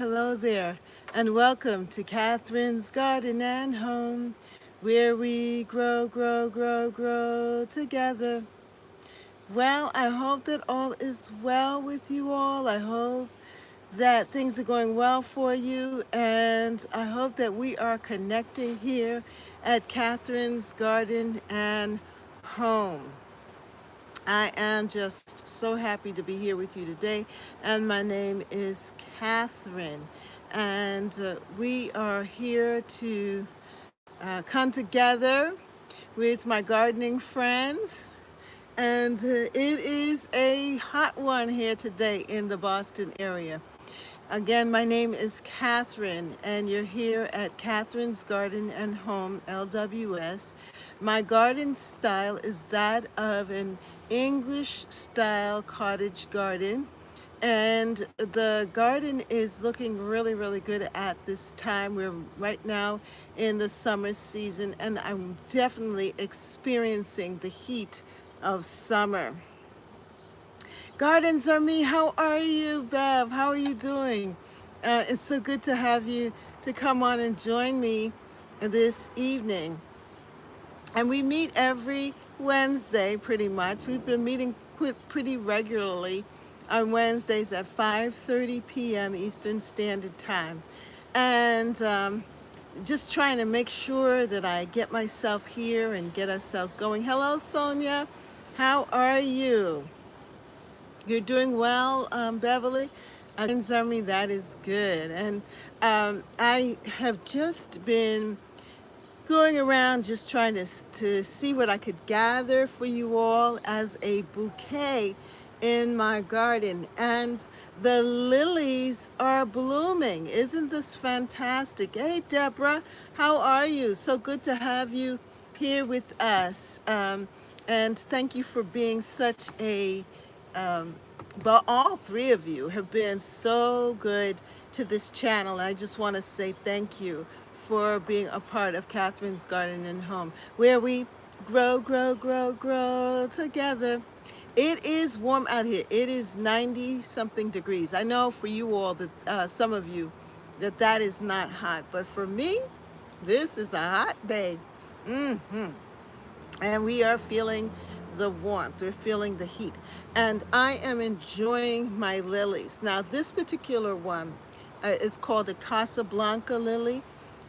Hello there, and welcome to Catherine's Garden and Home, where we grow together. Well, I hope that all is well with you all. I hope that things are going well for you, and I hope that we are connecting here at Catherine's Garden and Home. I am just so happy to be here with you today, and my name is Catherine, and we are here to come together with my gardening friends, and it is a hot one here today in the Boston area. Again, my name is Catherine, and you're here at Catherine's Garden and Home, LWS. My garden style is that of an English style cottage garden, and the garden is looking really good at this time. We're right now in the summer season, and I'm definitely experiencing the heat of summer. Gardens are me. How are you, Bev? How are you doing? It's so good to have you to come on and join me this evening. And we meet every Wednesday, pretty much. We've been meeting pretty regularly on Wednesdays at 5:30 p.m. Eastern Standard Time. And just trying to make sure that I get myself here and get ourselves going. Hello, Sonia. How are you? You're doing well, Beverly. Army, that is good. And I have just been going around just trying to see what I could gather for you all as a bouquet in my garden. And the lilies are blooming. Isn't this fantastic? Hey, Deborah, how are you? So good to have you here with us. And thank you for being such a but all three of you have been so good to this channel. I just want to say thank you for being a part of Catherine's Garden and Home, where we grow together. It is warm out here. It is 90 something degrees. I know for you all that some of you that is not hot, but for me, this is a hot day. hmm and we are feeling the warmth, we're feeling the heat, and I am enjoying my lilies. Now this particular one is called a casablanca lily,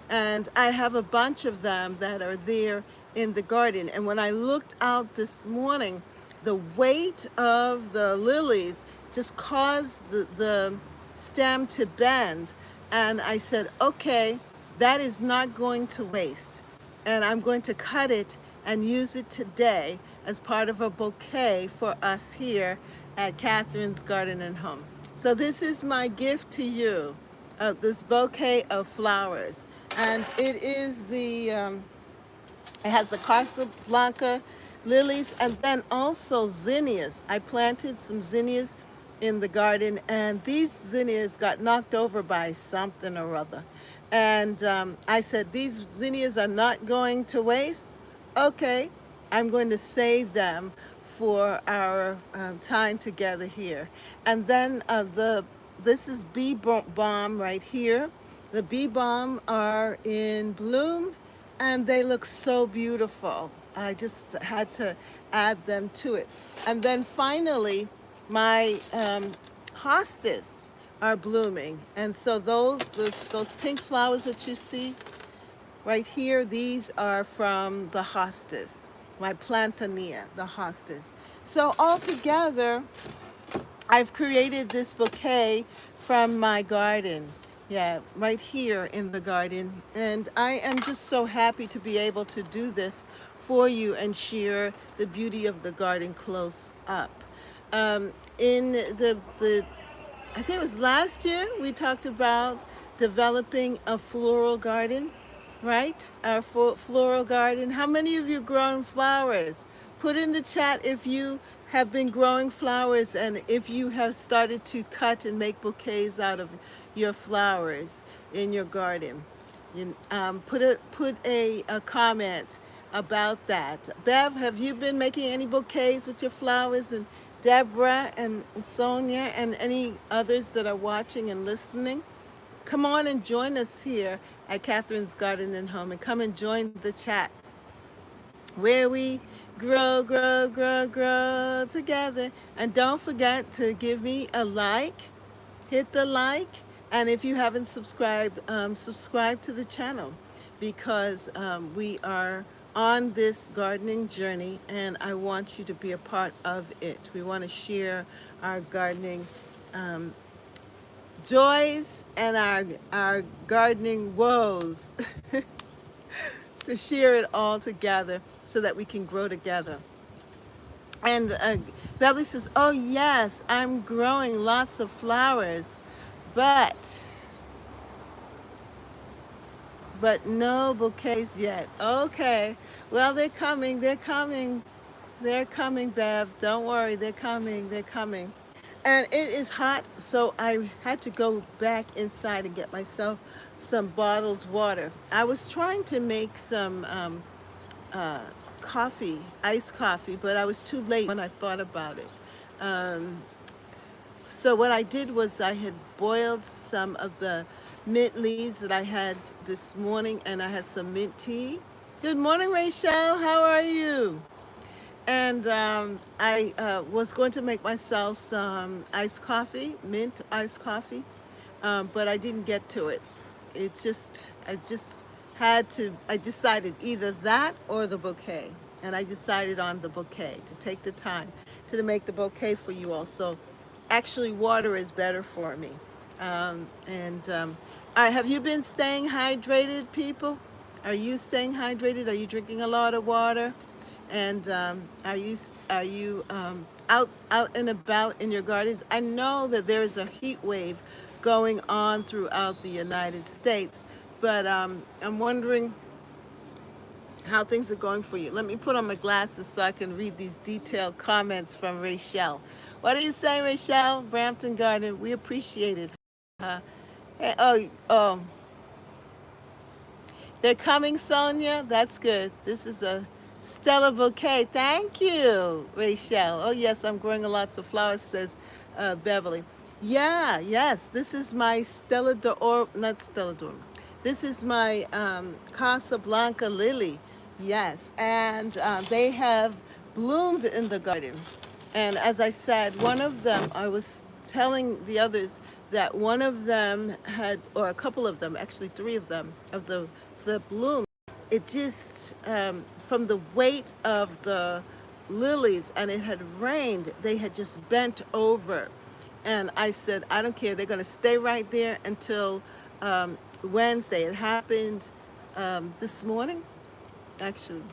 and I have a bunch of them that are there in the garden. And when I looked out this morning, the weight of the lilies just caused the stem to bend, and I said, okay, that is not going to waste, and I'm going to cut it and use it today as part of a bouquet for us here at Catherine's Garden and Home. So this is my gift to you, this bouquet of flowers. And it has the Casablanca lilies and then also zinnias. I planted some zinnias in the garden, and these zinnias got knocked over by something or other. And I said, these zinnias are not going to waste. Okay, I'm going to save them for our time together here. And then this is bee balm right here. The bee balm are in bloom, and they look so beautiful. I just had to add them to it. And then finally, my hostas are blooming. And so those pink flowers that you see right here, these are from the hostas, my plantania, the hostas. So altogether, I've created this bouquet from my garden. Yeah, right here in the garden. And I am just so happy to be able to do this for you and share the beauty of the garden close up. In I think it was last year, we talked about developing a floral garden, right? Our floral garden. How many of you grown flowers? Put in the chat if you have been growing flowers and if you have started to cut and make bouquets out of your flowers in your garden. Put a comment about that. Bev, have you been making any bouquets with your flowers? And Deborah and Sonia and any others that are watching and listening, come on and join us here at Catherine's Garden and Home, and come and join the chat where we grow, grow, grow, grow together. And don't forget to give me a like, hit the like, and if you haven't subscribed, subscribe to the channel, because we are on this gardening journey and I want you to be a part of it. We want to share our gardening um, joys and our gardening woes to share it all together so that we can grow together. And Beverly says, oh yes, I'm growing lots of flowers, but no bouquets yet. Okay, well, they're coming, they're coming, they're coming, Bev. Don't worry, they're coming, they're coming. And it is hot, so I had to go back inside and get myself some bottled water. I was trying to make some uh, coffee, iced coffee, but I was too late when I thought about it. Um, so what I did was I had boiled some of the mint leaves that I had this morning, and I had some mint tea. Good morning, Rachel. How are you? And I was going to make myself some iced coffee, mint iced coffee, but I didn't get to it. I just had to, I decided either that or the bouquet. And I decided on the bouquet, to take the time to make the bouquet for you all. So actually, water is better for me. All right, have you been staying hydrated, people? Are you staying hydrated? Are you drinking a lot of water? And are you out and about in your gardens? I know that there is a heat wave going on throughout the United States, but I'm wondering how things are going for you. Let me put on my glasses so I can read these detailed comments from Rachel. What are you saying, Rachel? Brampton Garden, we appreciate it. Hey, they're coming, Sonia. That's good. This is a Stella bouquet. Thank you, Rachel. Oh yes, I'm growing lots of flowers, says Beverly. Yeah, yes. This is my Stella d'Or, not Stella d'Or. This is my Casablanca lily. Yes, and they have bloomed in the garden. And as I said, one of them, I was telling the others that one of them had, or a couple of them, actually three of them, of the bloom, it just, from the weight of the lilies, and it had rained, they had just bent over. And I said, I don't care, they're going to stay right there until Wednesday. It happened this morning, actually.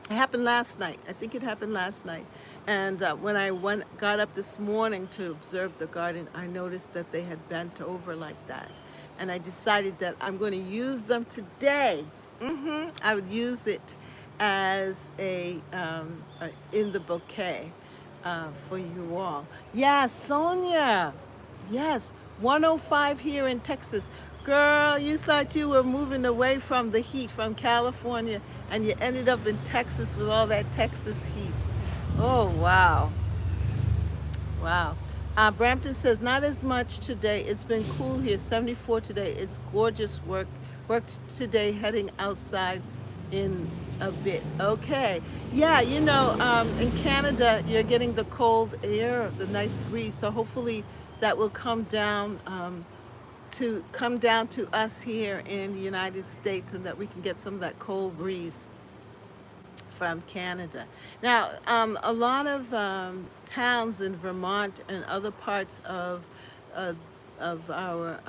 It happened last night. I think it happened last night. And when I got up this morning to observe the garden, I noticed that they had bent over like that. And I decided that I'm going to use them today. I would use it as in the bouquet for you all. Yeah, Sonia. Yes, 105 here in Texas. Girl, you thought you were moving away from the heat from California, and you ended up in Texas with all that Texas heat. Oh, wow. Wow. Brampton says, not as much today. It's been cool here, 74 today. It's gorgeous worked today, heading outside in a bit. Okay. Yeah, in Canada, you're getting the cold air, the nice breeze. So hopefully that will come down to us here in the United States, and that we can get some of that cold breeze from Canada. Now, a lot of towns in Vermont and other parts uh, of our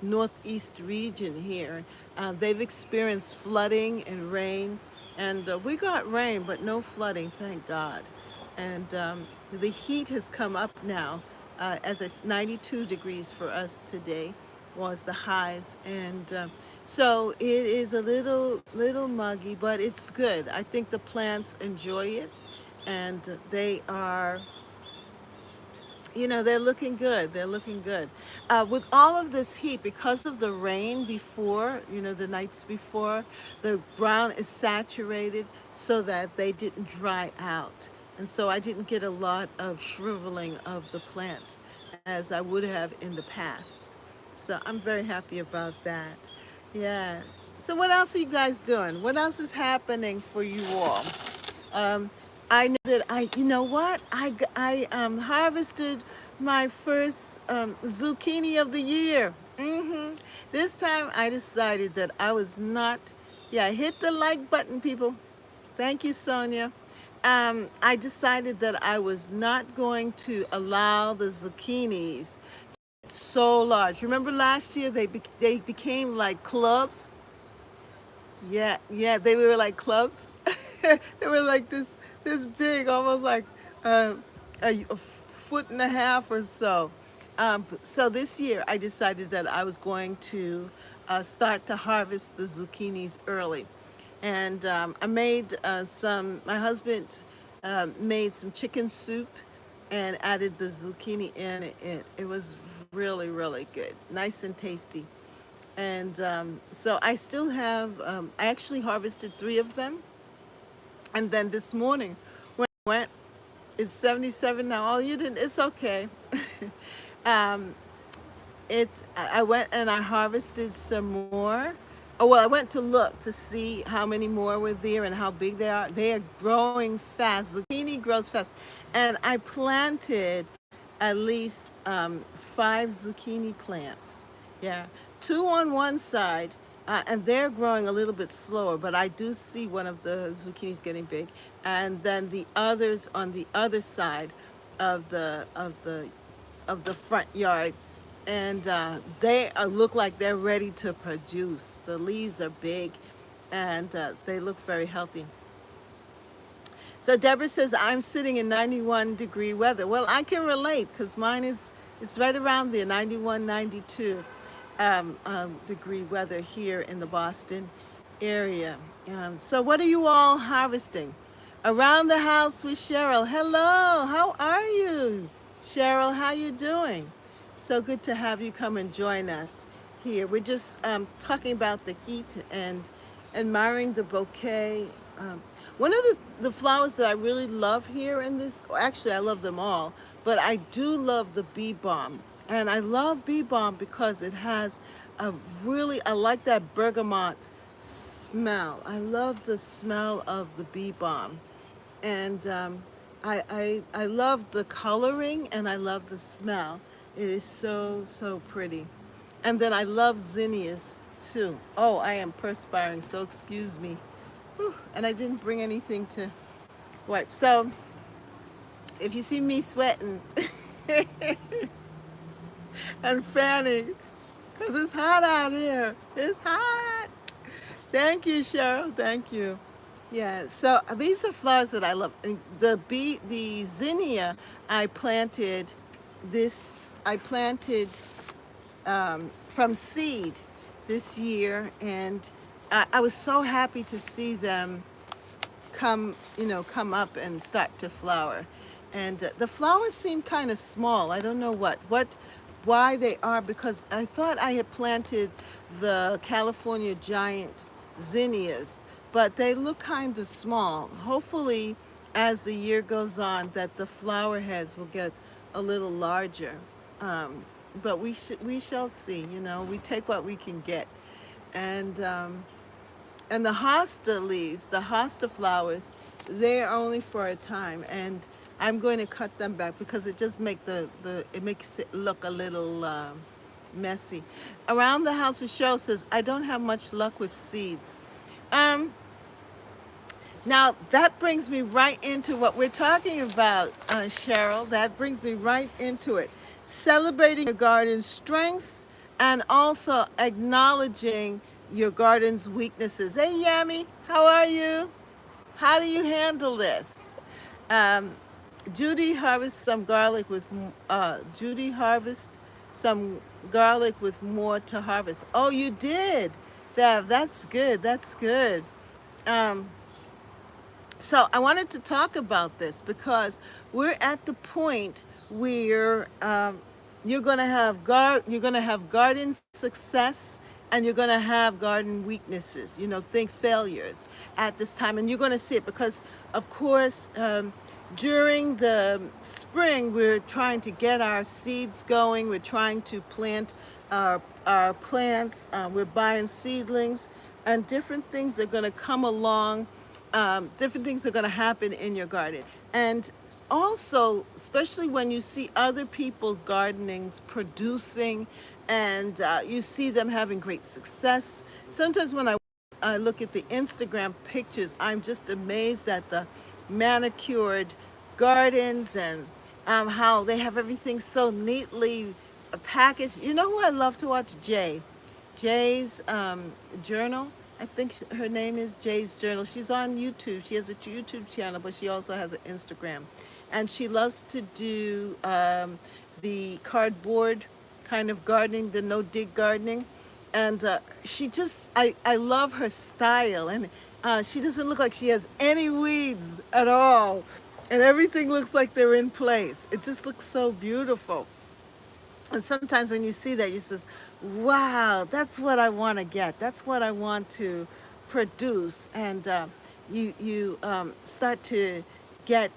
northeast region here, they've experienced flooding and rain, and we got rain, but no flooding, thank God. And the heat has come up now, as 92 degrees for us today was the highs, and so it is a little muggy, but it's good. I think the plants enjoy it, and they are, they're looking good. They're looking good. With all of this heat, because of the rain before, the nights before, the ground is saturated so that they didn't dry out. And so I didn't get a lot of shriveling of the plants as I would have in the past. So I'm very happy about that. Yeah. So what else are you guys doing? What else is happening for you all? Um, I know that you know what? I harvested my first zucchini of the year. This time I decided that I was not, yeah, hit the like button, people. Thank you, Sonia. I decided that I was not going to allow the zucchinis so large. Remember last year they became like clubs. Yeah, yeah, they were like clubs. They were like this big, almost like uh, a foot and a half or so. So this year I decided that I was going to start to harvest the zucchinis early, and I made some. My husband made some chicken soup and added the zucchini in it. It was really really good, nice and tasty. And so I still have, I actually harvested three of them. And then this morning, when I went, it's 77 now. Oh, you didn't, it's okay. um, I went and I harvested some more. Oh, well, I went to look to see how many more were there and how big they are. They are growing fast. Zucchini grows fast. And I planted at least five zucchini plants. Yeah, two on one side, and they're growing a little bit slower, but I do see one of the zucchinis getting big, and then the others on the other side of the front yard, and they look like they're ready to produce. The leaves are big, and they look very healthy. So Deborah says, I'm sitting in 91-degree weather. Well, I can relate because mine is, it's right around there, 91, 92 degree weather here in the Boston area. So what are you all harvesting? Around the house with Cheryl. Hello, how are you? Cheryl, how you doing? So good to have you come and join us here. We're just talking about the heat and admiring the bouquet. One of the flowers that I really love here in this, actually I love them all, but I do love the bee balm. And I love bee balm because it has a really, I like that bergamot smell. I love the smell of the bee balm. And I love the coloring and I love the smell. It is so, so pretty. And then I love zinnias too. Oh, I am perspiring, so excuse me. Whew. And I didn't bring anything to wipe. So if you see me sweating and fanning, because it's hot out here. It's hot. Thank you, Cheryl. Thank you. Yeah, so these are flowers that I love. And the zinnia, I planted I planted from seed this year, and I was so happy to see them come up and start to flower. And the flowers seem kind of small. I don't know why they are, because I thought I had planted the California giant zinnias, but they look kind of small. Hopefully, as the year goes on, that the flower heads will get a little larger. But we shall see. We take what we can get, and the hosta leaves, the hosta flowers, they're only for a time, and I'm going to cut them back because it just it makes it look a little messy. Around the house with Cheryl says, I don't have much luck with seeds. Now that brings me right into what we're talking about, Cheryl. That brings me right into it. Celebrating your garden's strengths and also acknowledging your garden's weaknesses. Hey, Yami, how are you? How do you handle this? Um, Judy harvest some garlic with more to harvest. Oh, you did, Bev. That's good. That's good. Um, so I wanted to talk about this because we're at the point where you're gonna have garden success and you're gonna have garden weaknesses. Think failures at this time, and you're gonna see it because, of course, during the spring we're trying to get our seeds going. We're trying to plant our plants. We're buying seedlings, and different things are going to come along. Different things are going to happen in your garden, and also, especially when you see other people's gardenings producing, and you see them having great success. Sometimes when I look at the Instagram pictures, I'm just amazed at the manicured gardens and how they have everything so neatly packaged. You know who I love to watch? Jay's Journal. I think her name is Jay's Journal. She's on YouTube. She has a YouTube channel, but she also has an Instagram. And she loves to do the cardboard kind of gardening, the no dig gardening. And I love her style. And she doesn't look like she has any weeds at all. And everything looks like they're in place. It just looks so beautiful. And sometimes when you see that, you says, "Wow, that's what I want to get. That's what I want to produce." And you start to get,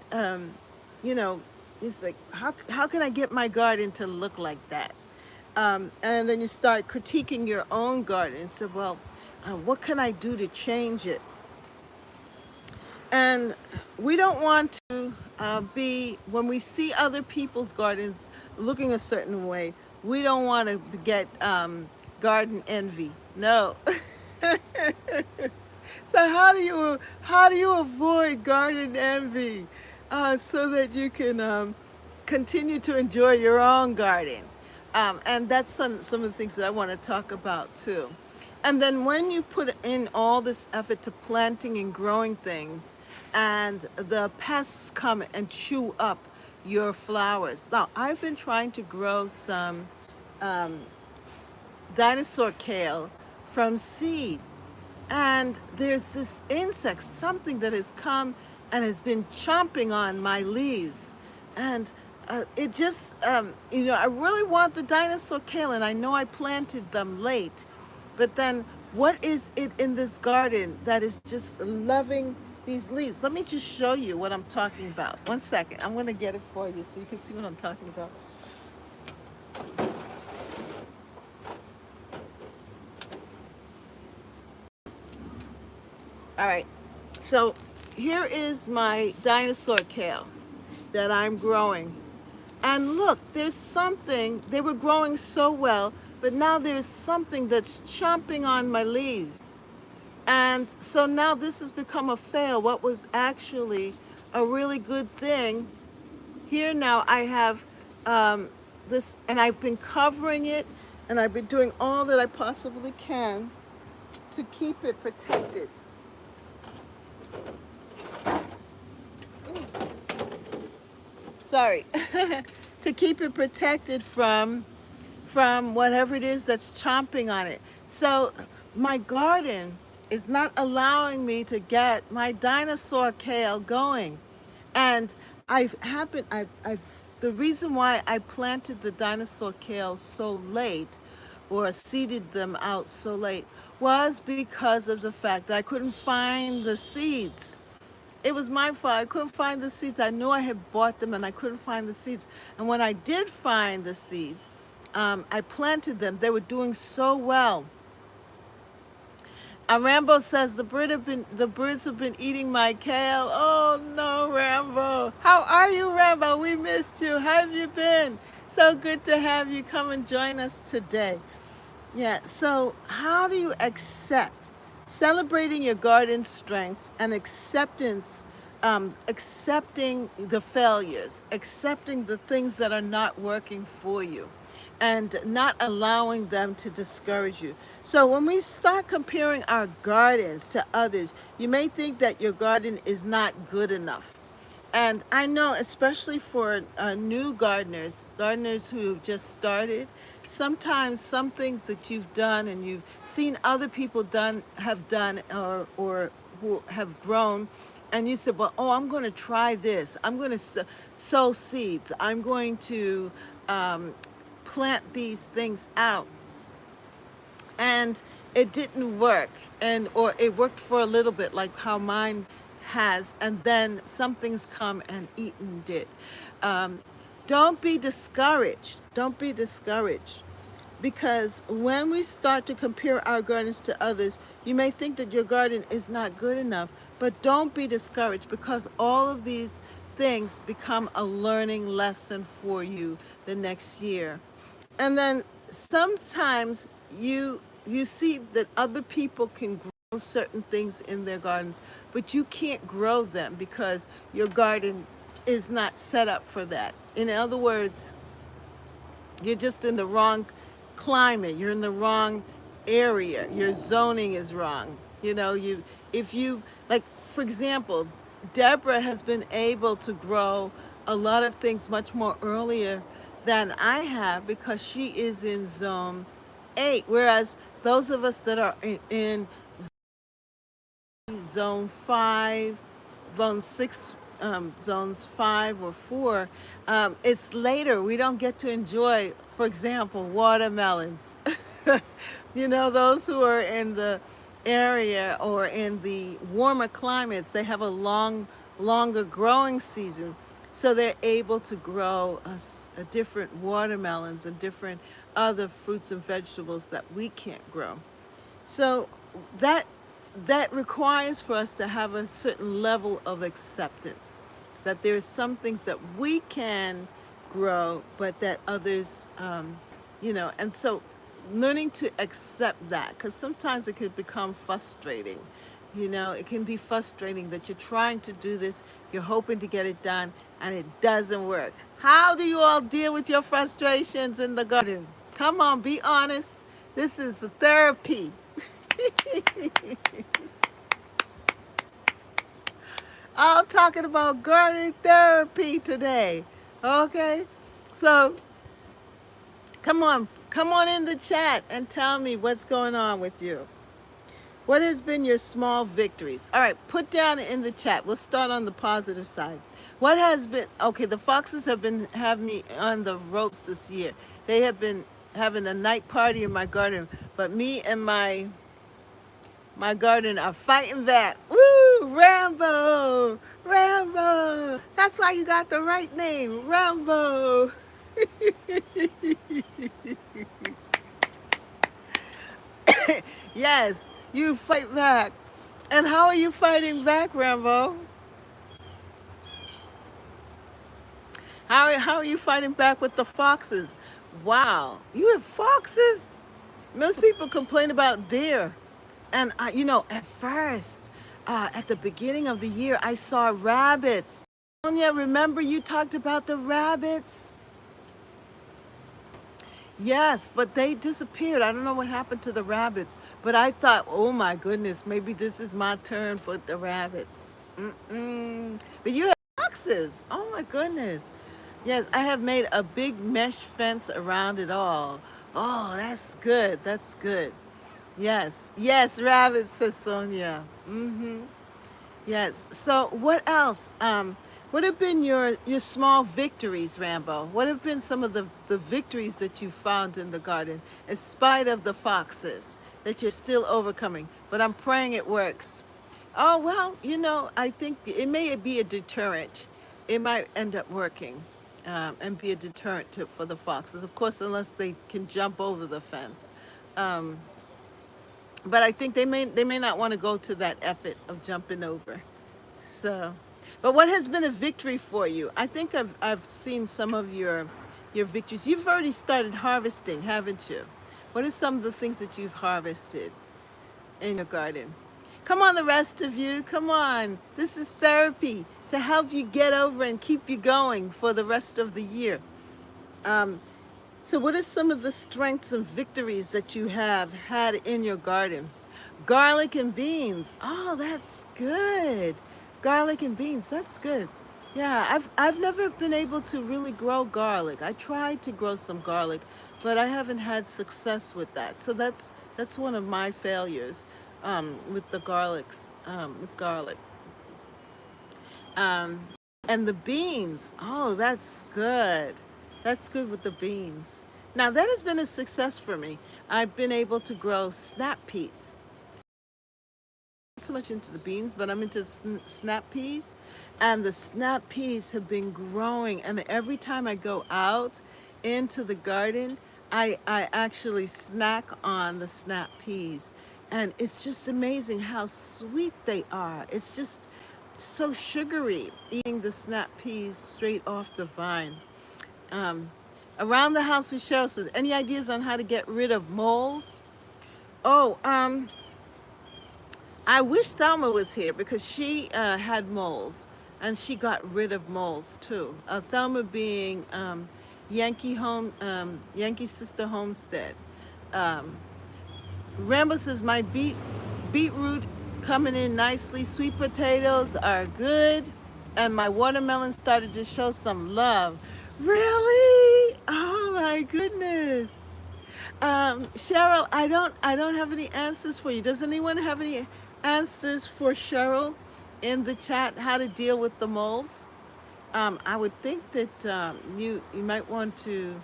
you know, it's like, how can I get my garden to look like that? And then you start critiquing your own garden. So, well, what can I do to change it? And we don't want to be, when we see other people's gardens looking a certain way, we don't want to get garden envy. No. So how do you avoid garden envy so that you can continue to enjoy your own garden? And that's some of the things that I want to talk about too. And then when you put in all this effort to planting and growing things, and the pests come and chew up your flowers. Now, I've been trying to grow some um, dinosaur kale from seed. And there's this insect, something that has come and has been chomping on my leaves. And it just, I really want the dinosaur kale, and I know I planted them late. But then, what is it in this garden that is just loving these leaves? Let me just show you what I'm talking about. One second. I'm going to get it for you so you can see what I'm talking about. All right. So here is my dinosaur kale that I'm growing. And look, there's something, they were growing so well, but now there's something that's chomping on my leaves. And so now this has become a fail. What was actually a really good thing. Here now I have this, and I've been covering it, and I've been doing all that I possibly can to keep it protected. Sorry. To keep it protected from whatever it is that's chomping on it. So my garden is not allowing me to get my dinosaur kale going. And the reason why I planted the dinosaur kale so late, or seeded them out so late, was because of the fact that I couldn't find the seeds. It was my fault. I couldn't find the seeds. I knew I had bought them and I couldn't find the seeds. And when I did find the seeds, I planted them. They were doing so well. Rambo says the birds have been eating my kale. Oh no, Rambo! How are you, Rambo? We missed you. How have you been? So good to have you come and join us today. Yeah. So how do you accept celebrating your garden strengths and accepting the failures, accepting the things that are not working for you, and not allowing them to discourage you? So when we start comparing our gardens to others, you may think that your garden is not good enough. And I know, especially for new gardeners who've just started, sometimes some things that you've done and you've seen other people have done, or who have grown, and you said, "Well, oh, I'm going to try this. I'm going to sow seeds. I'm going to um, plant these things out," and it didn't work, or it worked for a little bit, like how mine has, and then something's come and eaten it. um, don't be discouraged. Don't be discouraged. because when we start to compare our gardens to others, you may think that your garden is not good enough, but don't be discouraged, because all of these things become a learning lesson for you the next year. And then sometimes you see that other people can grow certain things in their gardens, but you can't grow them because your garden is not set up for that. In other words, you're just in the wrong climate. You're in the wrong area. Your zoning is wrong. You know, if you like, for example, Deborah has been able to grow a lot of things much more earlier than I have because she is in zone 8, whereas those of us that are in zone 5, zone 6, zones 5 or 4, it's later. We don't get to enjoy, for example, watermelons. You know, those who are in the area or in the warmer climates, they have a longer growing season. So they're able to grow a different watermelons and different other fruits and vegetables that we can't grow. So that that requires for us to have a certain level of acceptance that there are some things that we can grow, but that others, and so learning to accept that, because sometimes it could become frustrating. You know, it can be frustrating that you're trying to do this, you're hoping to get it done, and it doesn't work. How do you all deal with your frustrations in the garden? Come on, be honest. This is therapy. I'm talking about garden therapy today. Okay? So come on in the chat and tell me what's going on with you. What has been your small victories? All right, put down in the chat. We'll start on the positive side. What has been, okay, the foxes have been having me on the ropes this year. They have been having a night party in my garden, but me and my garden are fighting back. Woo! Rambo! Rambo! That's why you got the right name, Rambo. Yes, you fight back. And how are you fighting back, Rambo? How are you fighting back with the foxes? Wow, you have foxes? Most people complain about deer. And, at first, at the beginning of the year, I saw rabbits. Sonia, remember you talked about the rabbits? Yes, but they disappeared. I don't know what happened to the rabbits. But I thought, oh my goodness, maybe this is my turn for the rabbits. Mm-mm. But you have foxes. Oh my goodness. Yes, I have made a big mesh fence around it all. Oh, that's good. That's good. Yes, yes, rabbits, says Sonia. Mm-hmm. Yes. So what else? What have been your small victories, Rambo? What have been some of the victories that you found in the garden, in spite of the foxes, that you're still overcoming? But I'm praying it works. Oh, well, I think it may be a deterrent. It might end up working, and be a deterrent for the foxes. Of course, unless they can jump over the fence. Um, but I think they may not want to go to that effort of jumping over. So, but what has been a victory for you? I think I've seen some of your victories. You've already started harvesting, haven't you? What are some of the things that you've harvested in your garden? Come on, the rest of you. Come on. This is therapy to help you get over and keep you going for the rest of the year. Um, so, what are some of the strengths and victories that you have had in your garden? Garlic and beans. Oh, that's good. Garlic and beans. That's good. Yeah, I've never been able to really grow garlic. I tried to grow some garlic, but I haven't had success with that. So that's one of my failures, with the with garlic. Um, and the beans. Oh, that's good. That's good with the beans. Now, that has been a success for me. I've been able to grow snap peas. Not so much into the beans, but I'm into snap peas. And the snap peas have been growing. And every time I go out into the garden, I actually snack on the snap peas, and it's just amazing how sweet they are. It's just so sugary eating the snap peas straight off the vine. Um, Around the house with Cheryl says, any ideas on how to get rid of moles? Oh, I wish Thelma was here because she had moles and she got rid of moles too. Thelma being Yankee Sister Homestead. Um, Rambo says my beetroot coming in nicely. Sweet potatoes are good, and my watermelon started to show some love. Really? Oh my goodness. Cheryl, I don't have any answers for you. Does anyone have any answers for Cheryl in the chat? How to deal with the moles? I would think that you might want to.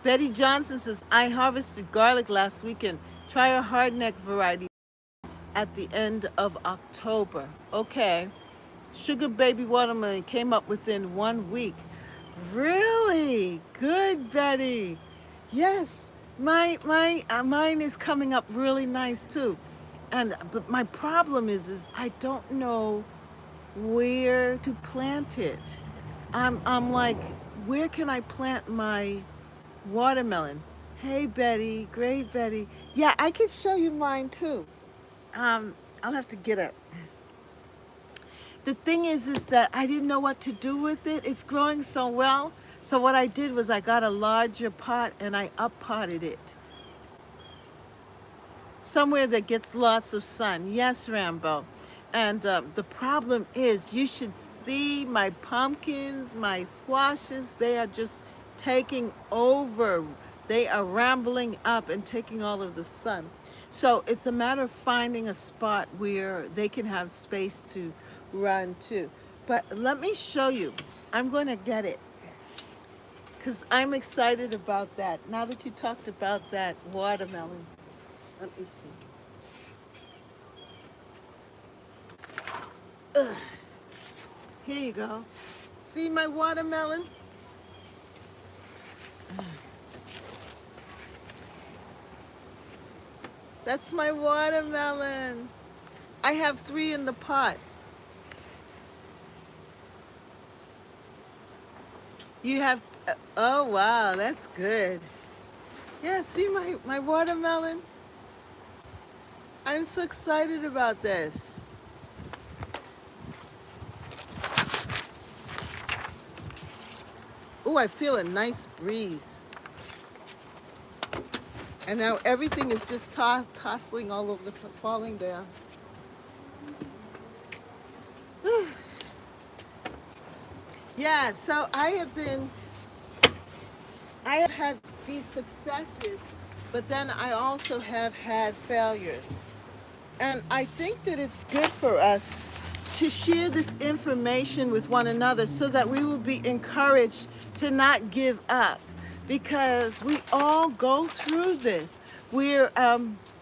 Betty Johnson says I harvested garlic last weekend. Try a hardneck variety at the end of October. Okay. Sugar Baby Watermelon came up within 1 week. Really? Good, Betty. Yes, mine is coming up really nice too. And but my problem is I don't know where to plant it. I'm like, where can I plant my watermelon? Hey Betty, great Betty. Yeah, I can show you mine too. I'll have to get it. The thing is that I didn't know what to do with it. It's growing so well. So what I did was I got a larger pot and I up potted it somewhere that gets lots of sun. Yes, Rambo. And the problem is, you should see my pumpkins, my squashes. They are just taking over. They are rambling up and taking all of the sun. So it's a matter of finding a spot where they can have space to run to. But let me show you. I'm going to get it because I'm excited about that. Now that you talked about that watermelon, let me see. Ugh. Here you go. See my watermelon? That's my watermelon. I have 3 in the pot. You have, oh wow, that's good. Yeah, see my watermelon? I'm so excited about this. Oh, I feel a nice breeze. And now everything is just tossing all over falling down. Yeah, so I have had these successes, but then I also have had failures. And I think that it's good for us to share this information with one another so that we will be encouraged to not give up, because we all go through this. We're,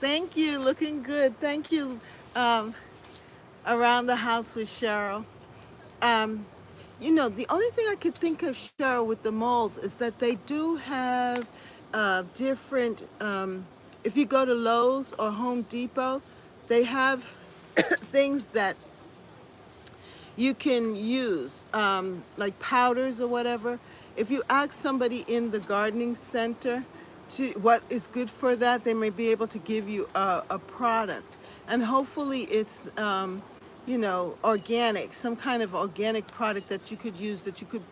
thank you, looking good. Thank you, Around the House with Cheryl. The only thing I could think of, Cheryl, with the moles is that they do have different, if you go to Lowe's or Home Depot, they have things that you can use, like powders or whatever. If you ask somebody in the gardening center to what is good for that, they may be able to give you a product. And hopefully it's, organic, some kind of organic product that you could use, that you could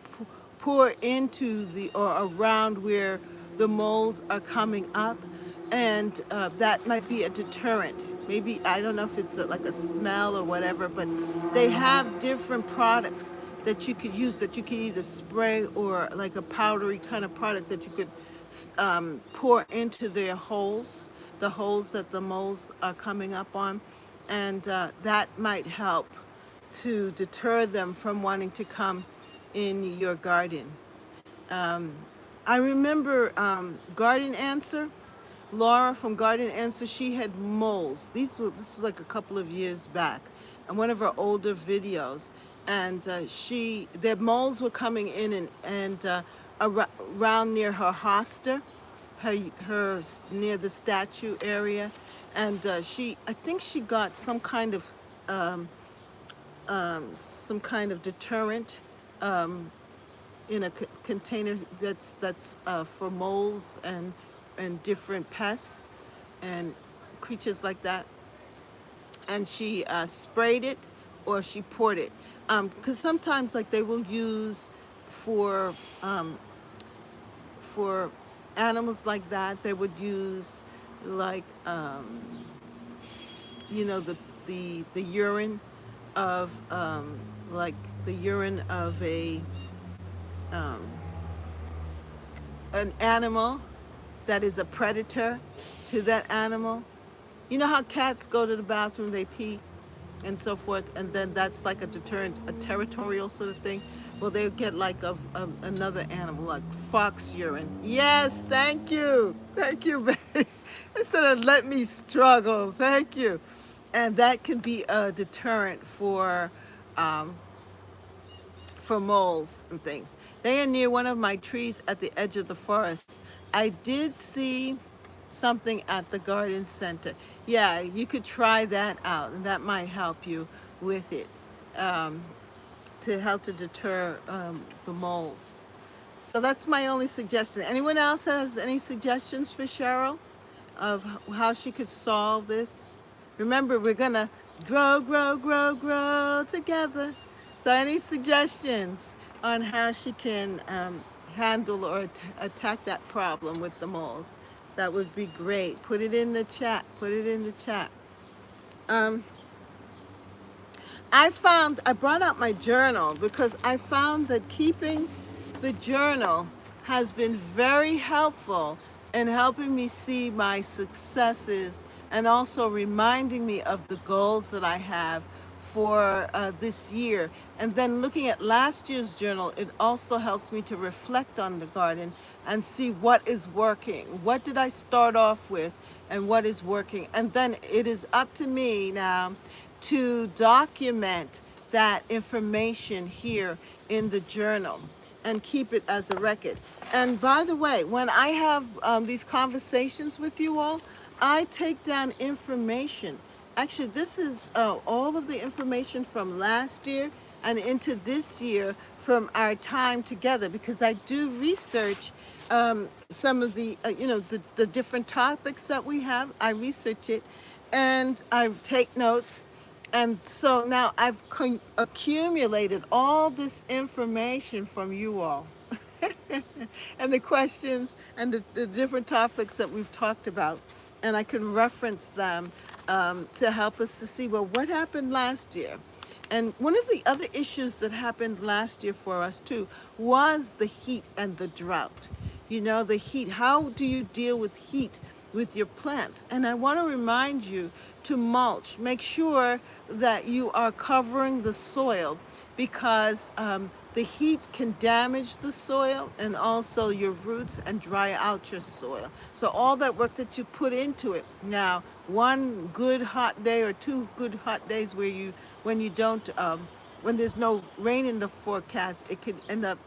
pour into or around where the moles are coming up. And that might be a deterrent. Maybe, I don't know if it's like a smell or whatever, but they have different products that you could use, that you could either spray or like a powdery kind of product that you could pour into their holes, the holes that the moles are coming up on. And that might help to deter them from wanting to come in your garden. I remember Garden Answer, Laura from Garden Answer, she had moles. This was like a couple of years back, and one of her older videos. And their moles were coming in and around near her hosta, her near the statue area, and I think she got um, some kind of deterrent in a container that's for moles and different pests and creatures like that, and she sprayed it or she poured it, because sometimes like they will use for um, for animals like that they would use like the urine of like the urine of a um, an animal that is a predator to that animal. You know how cats go to the bathroom, they pee and so forth, and then that's like a deterrent, a territorial sort of thing. Well, they'll get like another animal, like fox urine. Yes, thank you, baby. Instead of let me struggle, thank you. And that can be a deterrent um, for moles and things. They are near one of my trees at the edge of the forest. I did see something at the garden center. Yeah, you could try that out, and that might help you with it um, to help to deter the moles. So that's my only suggestion. Anyone else has any suggestions for Cheryl of how she could solve this? Remember, we're gonna grow, grow, grow, grow together. So, any suggestions on how she can handle or attack that problem with the moles? That would be great. Put it in the chat. Put it in the chat. Um, I brought out my journal because I found that keeping the journal has been very helpful in helping me see my successes and also reminding me of the goals that I have for this year. And then looking at last year's journal, it also helps me to reflect on the garden and see what is working. What did I start off with and what is working? And then it is up to me now to document that information here in the journal and keep it as a record. And by the way, when I have these conversations with you all, I take down information. Actually, this is all of the information from last year and into this year from our time together, because I do research some of the different topics that we have. I research it and I take notes, and so now I've accumulated all this information from you all and the questions and the different topics that we've talked about. And I can reference them to help us to see, well, what happened last year? And one of the other issues that happened last year for us too was the heat and the drought. You know, the heat. How do you deal with heat with your plants? And I want to remind you to mulch. Make sure that you are covering the soil, because the heat can damage the soil and also your roots and dry out your soil. So all that work that you put into it. Now, one good hot day or two good hot days when you don't when there's no rain in the forecast, it could end up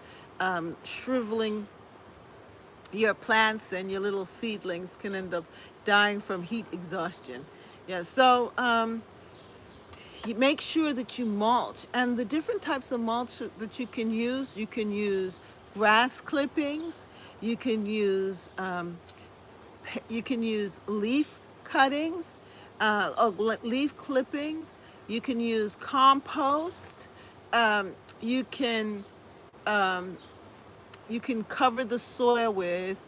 shriveling your plants, and your little seedlings can end up dying from heat exhaustion. Yeah, so make sure that you mulch. And the different types of mulch that you can use grass clippings, you can use leaf cuttings, or leaf clippings, you can use compost, you can um, you can cover the soil with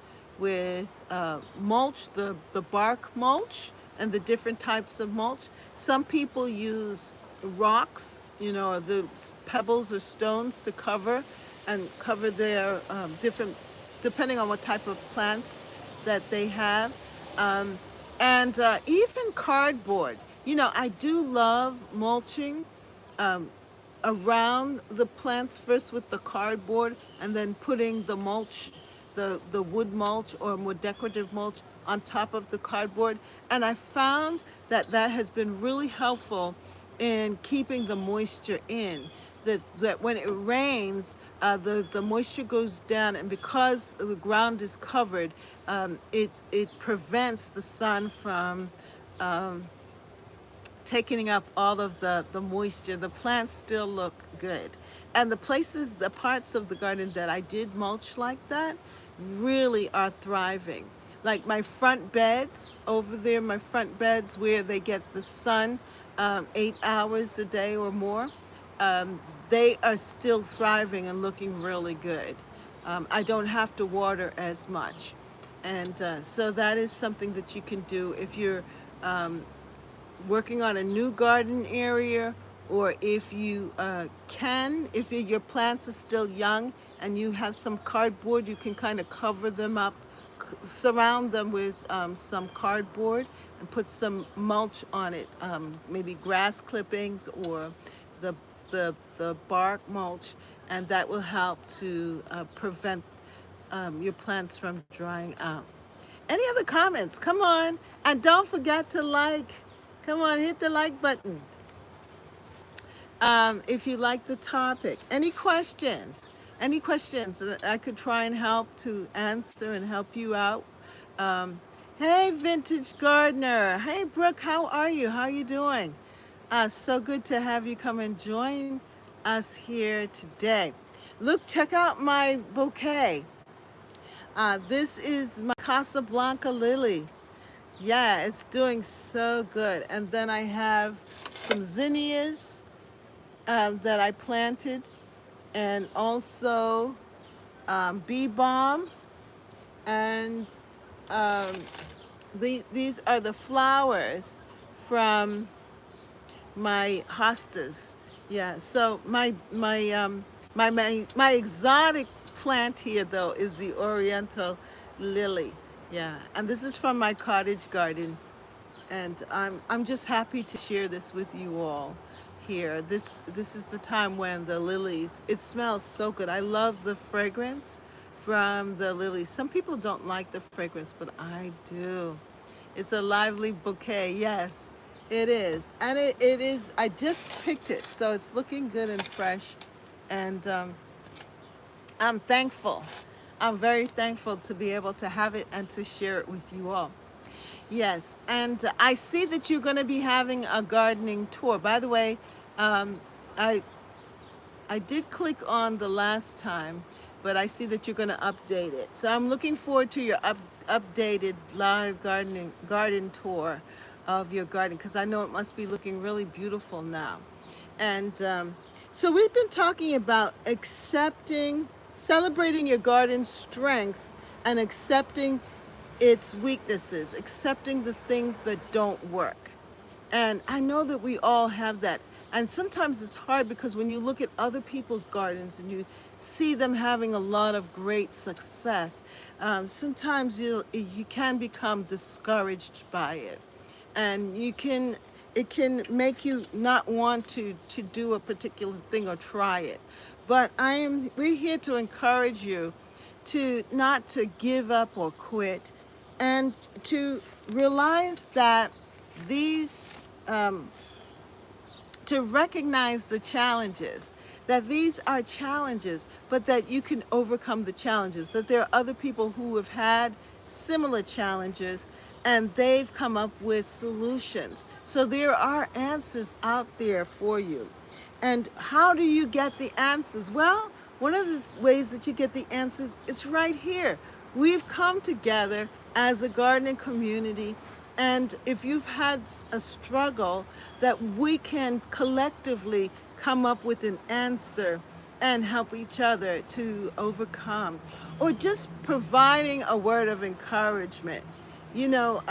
mulch, the bark mulch, and the different types of mulch. Some people use rocks, the pebbles or stones to cover their different, depending on what type of plants that they have, and even cardboard. I do love mulching um, around the plants first with the cardboard, and then putting the mulch, the wood mulch or more decorative mulch on top of the cardboard. And I found that that has been really helpful in keeping the moisture in. that when it rains, the moisture goes down, and because the ground is covered, it prevents the sun from um, taking up all of the moisture. The plants still look good. And the parts of the garden that I did mulch like that really are thriving. Like my front beds over there, my front beds where they get the sun 8 hours a day or more, um, they are still thriving and looking really good. I don't have to water as much. And so that is something that you can do if you're um, working on a new garden area, or if you if your plants are still young and you have some cardboard, you can kind of cover them up, surround them with some cardboard and put some mulch on it, maybe grass clippings or the, the bark mulch, and that will help to prevent your plants from drying out. Any other comments? Come on. And don't forget to like. Come on, hit the like button if you like the topic. Any questions? Any questions that I could try and help to answer and help you out? Um, hey, Vintage Gardener. Hey, Brooke, how are you? How are you doing? So good to have you come and join us here today. Look, check out my bouquet. This is my Casablanca lily. Yeah, it's doing so good. And then I have some zinnias that I planted, and also bee balm. And um, these are the flowers from my hostas. Yeah, so my exotic plant here though is the oriental lily. Yeah, and this is from my cottage garden, and I'm just happy to share this with you all here. This is the time when the lilies, it smells so good. I love the fragrance from the lilies. Some people don't like the fragrance, but I do. It's a lively bouquet, yes, it is. And it is, I just picked it, so it's looking good and fresh. And I'm thankful. I'm very thankful to be able to have it and to share it with you all. Yes, and I see that you're going to be having a gardening tour. By the way, um, I I did click on the last time, but I see that you're going to update it. So I'm looking forward to your updated live garden tour of your garden, because I know it must be looking really beautiful now. And so we've been talking about celebrating your garden's strengths and accepting its weaknesses, accepting the things that don't work. And I know that we all have that. And sometimes it's hard because when you look at other people's gardens and you see them having a lot of great success, sometimes you can become discouraged by it. And it can make you not want to do a particular thing or try it. But we're here to encourage you to not to give up or quit, and to realize that these to recognize the challenges, that these are challenges, but that you can overcome the challenges, that there are other people who have had similar challenges and they've come up with solutions. So there are answers out there for you. And how do you get the answers? Well, one of the ways that you get the answers is right here. We've come together as a gardening community, and if you've had a struggle, that we can collectively come up with an answer and help each other to overcome, or just providing a word of encouragement. You know,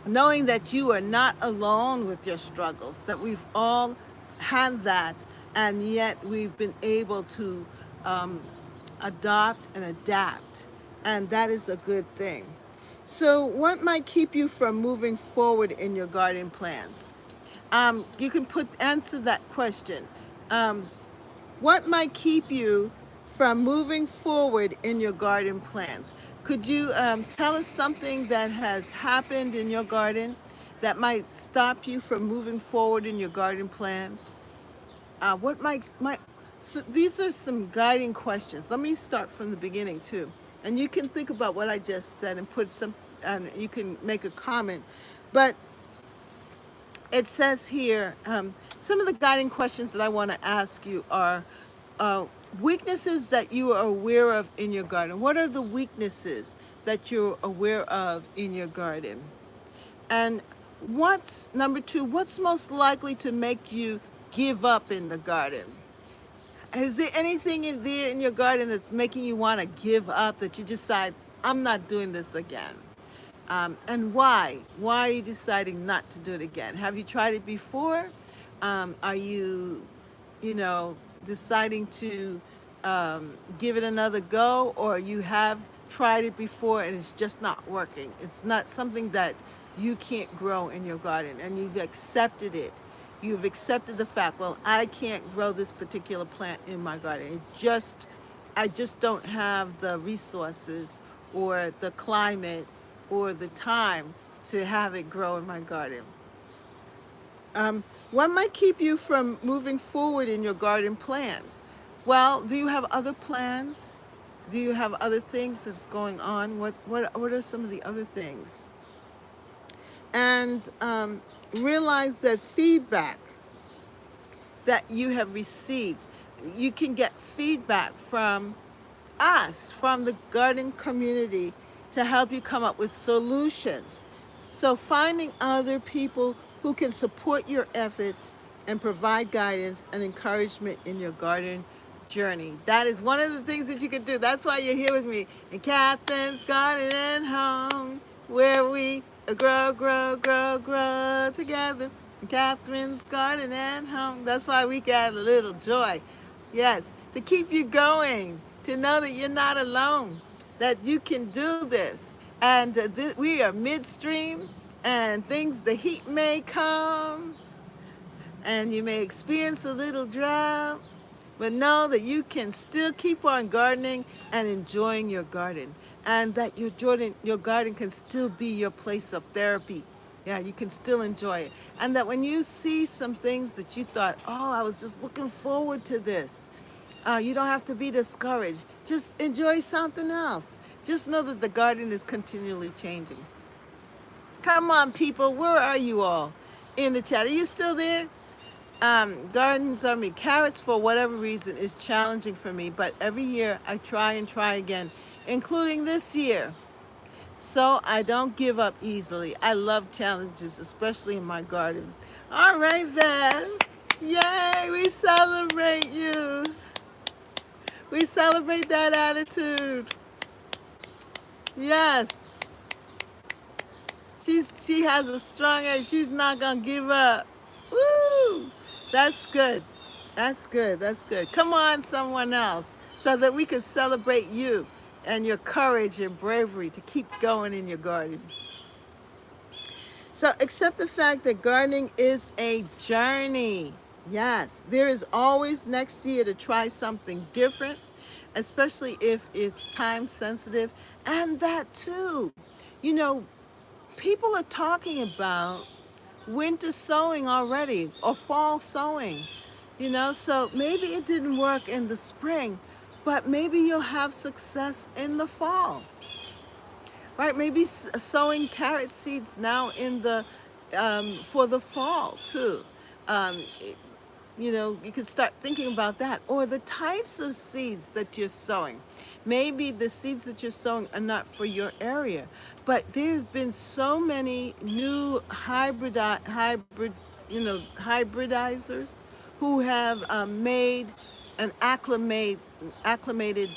knowing that you are not alone with your struggles, that we've all had that, and yet we've been able to adopt and adapt, and that is a good thing. So, what might keep you from moving forward in your garden plans? You can answer that question. Um, what might keep you from moving forward in your garden plans? Could you tell us something that has happened in your garden that might stop you from moving forward in your garden plans? What my so these are some guiding questions. Let me start from the beginning too, and you can think about what I just said and put some, and you can make a comment. But it says here, some of the guiding questions that I want to ask you are uh, weaknesses that you are aware of in your garden. What are the weaknesses that you're aware of in your garden? And what's number two? What's most likely to make you give up in the garden? Is there anything in there in your garden that's making you want to give up, that you decide, I'm not doing this again? And why? Why are you deciding not to do it again? Have you tried it before? Are you, you know, deciding to give it another go, or you have tried it before and it's just not working? It's not something that you can't grow in your garden, and you've accepted it. You've accepted the fact, well, I can't grow this particular plant in my garden. I just don't have the resources or the climate or the time to have it grow in my garden. What might keep you from moving forward in your garden plans? Well, do you have other plans? Do you have other things that's going on? What are some of the other things? And realize that feedback that you have received, you can get feedback from us, from the garden community, to help you come up with solutions. So finding other people who can support your efforts and provide guidance and encouragement in your garden journey. That is one of the things that you can do. That's why you're here with me in Catherine's Garden and Home, where we grow, grow, grow, grow together. In Catherine's Garden and Home. That's why we got a little joy. Yes, to keep you going, to know that you're not alone, that you can do this. And we are midstream, and the heat may come, and you may experience a little drought, but know that you can still keep on gardening and enjoying your garden, and that your garden can still be your place of therapy. Yeah, you can still enjoy it. And that when you see some things that you thought, oh, I was just looking forward to this, you don't have to be discouraged. Just enjoy something else. Just know that the garden is continually changing. Come on, people, where are you all in the chat? Are you still there? Gardens are me. Carrots, for whatever reason, is challenging for me, but every year I try and try again, including this year. So I don't give up easily. I love challenges, especially in my garden. All right, then. Yay, we celebrate you. We celebrate that attitude. Yes. She has a strong edge. She's not going to give up. Woo! That's good. That's good. That's good. Come on, someone else, so that we can celebrate you and your courage and bravery to keep going in your garden. So accept the fact that gardening is a journey. Yes, there is always next year to try something different, especially if it's time sensitive. And that too, you know, people are talking about winter sowing already, or fall sowing, so maybe it didn't work in the spring, but maybe you'll have success in the fall, right? Maybe sowing carrot seeds now for the fall too. Um, you can start thinking about that, or the types of seeds that you're sowing. Maybe the seeds that you're sowing are not for your area, but there's been so many new hybridizers who have made and acclimated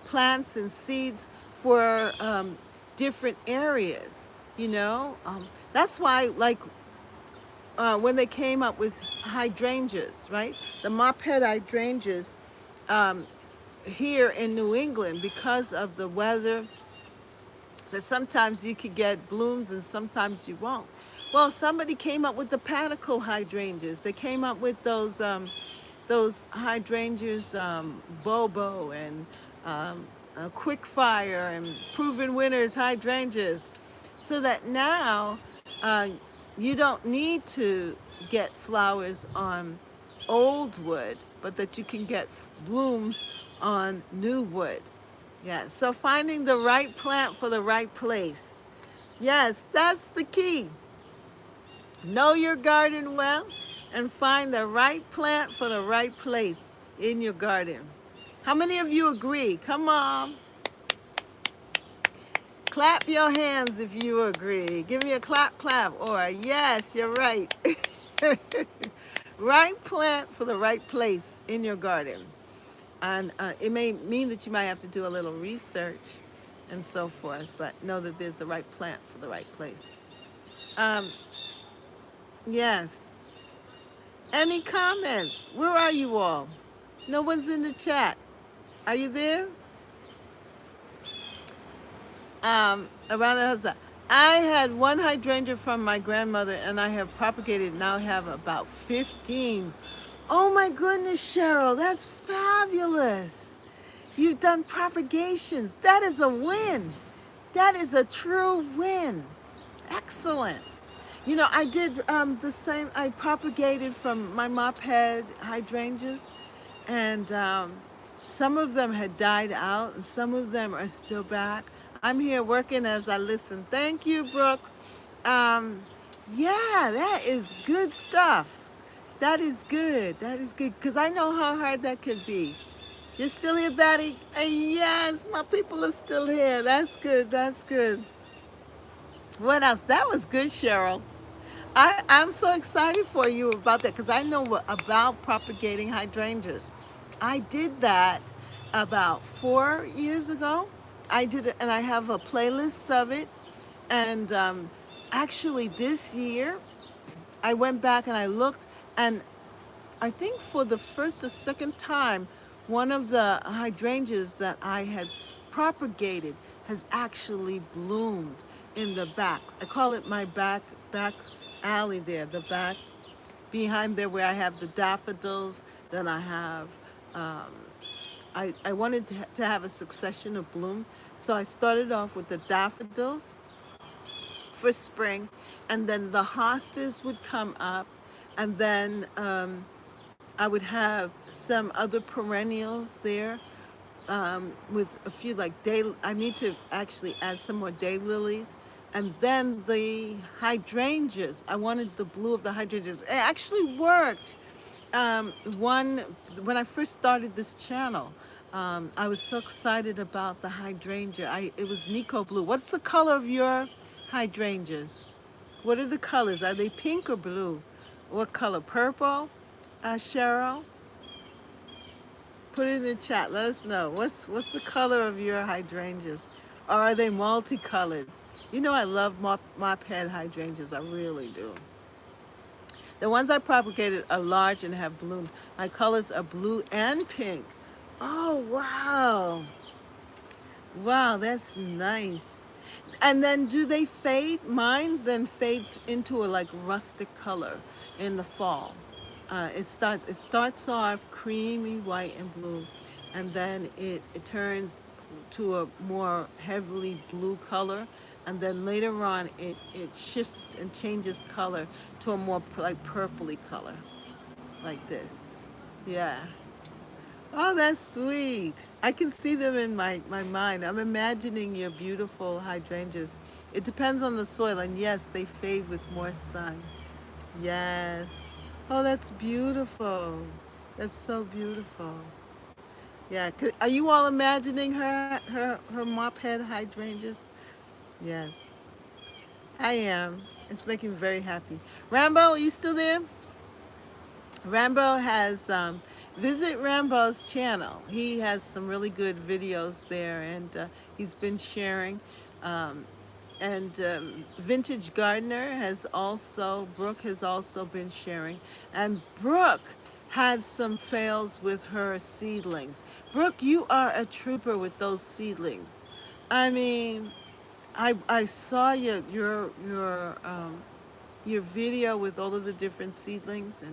plants and seeds for different areas. That's why, like, when they came up with hydrangeas, right? The moped hydrangeas here in New England, because of the weather, that sometimes you could get blooms and sometimes you won't. Well, somebody came up with the panicle hydrangeas. They came up with those hydrangeas, Bobo and Quickfire and Proven Winners hydrangeas, so that now you don't need to get flowers on old wood, but that you can get blooms on new wood. Yeah, so finding the right plant for the right place. Yes, that's the key. Know your garden well and find the right plant for the right place in your garden. How many of you agree? Come on. Clap your hands if you agree. Give me a clap, clap, or a yes, you're right. Right plant for the right place in your garden. And it may mean that you might have to do a little research and so forth, but know that there's the right plant for the right place. Um, yes. Any comments? Where are you all? No one's in the chat. Are you there? Around the house. I had one hydrangea from my grandmother, and I have propagated. Now have about 15. Oh my goodness, Cheryl, that's fabulous. You've done propagations. That is a win. That is a true win. Excellent. You know, I did the same. I propagated from my mop head hydrangeas, and some of them had died out, and some of them are still back. I'm here working as I listen. Thank you, Brooke. Um, yeah, that is good stuff. That is good. That is good, because I know how hard that could be. You're still here, Betty? Yes, my people are still here. That's good. That's good. What else? That was good, Cheryl. I'm so excited for you about that because I know about propagating hydrangeas. I did that about 4 years ago. I did it, and I have a playlist of it. And actually, this year, I went back and I looked, and I think for the first or second time, one of the hydrangeas that I had propagated has actually bloomed in the back. I call it my back alley there, the back behind there where I have the daffodils. Then I have, um, I wanted to have a succession of bloom. So I started off with the daffodils for spring, and then the hostas would come up, and then I would have some other perennials there with a few like I need to actually add some more daylilies. And then the hydrangeas. I wanted the blue of the hydrangeas. It actually worked. One when I first started this channel, I was so excited about the hydrangea. It was Nico blue. What's the color of your hydrangeas? What are the colors? Are they pink or blue? What color? Purple? Cheryl? Put it in the chat. Let us know. What's the color of your hydrangeas? Or are they multicolored? You know I love mop head hydrangeas. I really do. The ones I propagated are large and have bloomed. My colors are blue and pink. Oh, wow. Wow, that's nice. And then do they fade? Mine then fades into a like rustic color in the fall. It starts off creamy white and blue, and then it turns to a more heavily blue color, and then later on it shifts and changes color to a more like purpley color, like this. Yeah. Oh, that's sweet. I can see them in my mind. I'm imagining your beautiful hydrangeas. It depends on the soil, and yes, they fade with more sun. Yes. Oh, that's beautiful. That's so beautiful. Yeah. Are you all imagining her mop head hydrangeas? Yes. I am. It's making me very happy. Rambo, are you still there? Rambo has visit Rambo's channel. He has some really good videos there, and he's been sharing. Um, and Vintage Gardener has also, Brooke has also been sharing. And Brooke had some fails with her seedlings. Brooke, you are a trooper with those seedlings. I mean, I saw your video with all of the different seedlings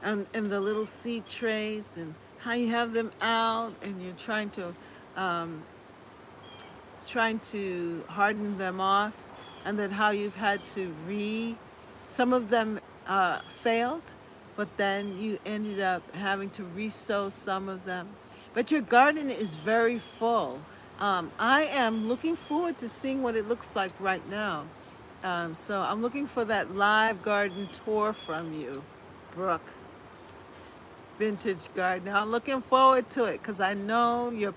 and the little seed trays and how you have them out and you're um, trying to harden them off, and then how you've had to some of them failed, but then you ended up having to resow some of them. But your garden is very full. I am looking forward to seeing what it looks like right now. So I'm looking for that live garden tour from you, Brooke. Vintage garden. I'm looking forward to it because I know your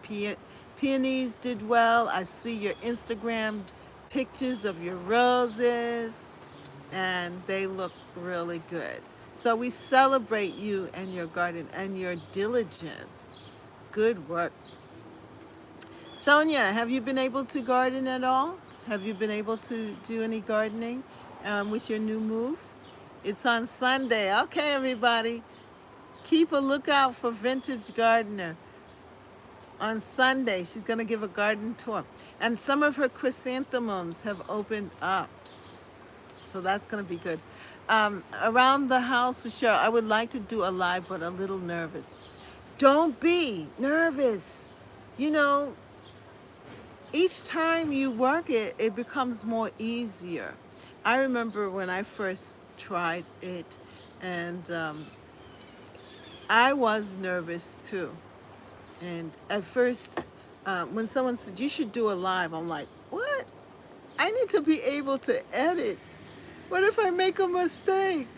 peonies did well. I see your Instagram pictures of your roses, and they look really good. So we celebrate you and your garden and your diligence. Good work. Sonia, have you been able to garden at all? Have you been able to do any gardening with your new move? It's on Sunday. Okay, everybody. Keep a lookout for Vintage Gardener. On Sunday, she's going to give a garden tour. And some of her chrysanthemums have opened up. So that's going to be good. Around the house with Cheryl, I would like to do a live, but a little nervous. Don't be nervous. You know, each time you work it, it becomes more easier. I remember when I first tried it, and I was nervous too. And at first, when someone said, you should do a live, I'm like, what? I need to be able to edit. What if I make a mistake?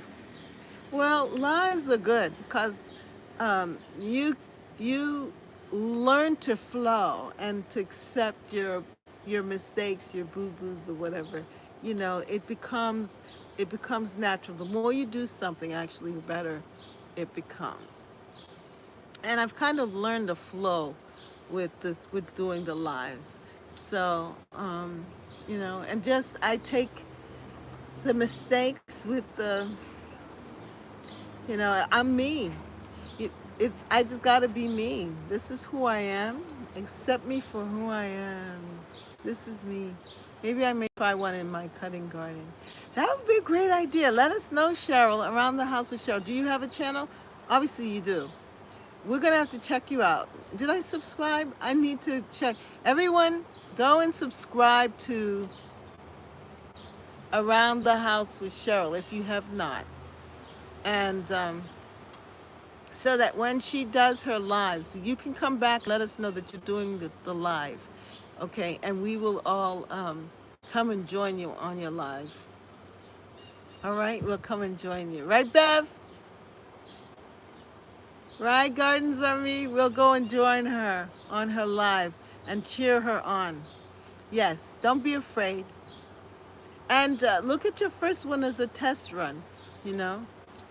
Well, lives are good because you learn to flow and to accept your mistakes, your boo-boos or whatever. You know, it becomes natural. The more you do something, actually, the better it becomes. And I've kind of learned the flow with doing the lives. So, and just I take the mistakes with I'm me. I just got to be me. This is who I am. Accept me for who I am. This is me. Maybe I may try one in my cutting garden. That would be a great idea. Let us know, Cheryl, around the house with Cheryl. Do you have a channel? Obviously you do. We're going to have to check you out. Did I subscribe? I need to check. Everyone, go and subscribe to Around the House with Cheryl if you have not. And so that when she does her lives, you can come back, let us know that you're doing the live. Okay? And we will all come and join you on your live. All right? We'll come and join you. Right, Bev? Right, Gardens Army? We'll go and join her on her live and cheer her on. Yes, don't be afraid. And look at your first one as a test run, you know?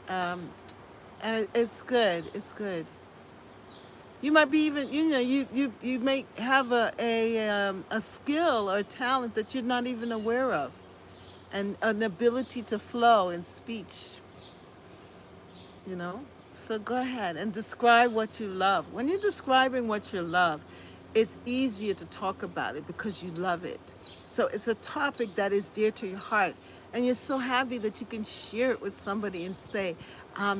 And it's good. It's good. You might be even, you may have a skill or a talent that you're not even aware of, and an ability to flow in speech, you know? So go ahead and describe what you love. When you're describing what you love, it's easier to talk about it because you love it. So it's a topic that is dear to your heart, and you're so happy that you can share it with somebody and say,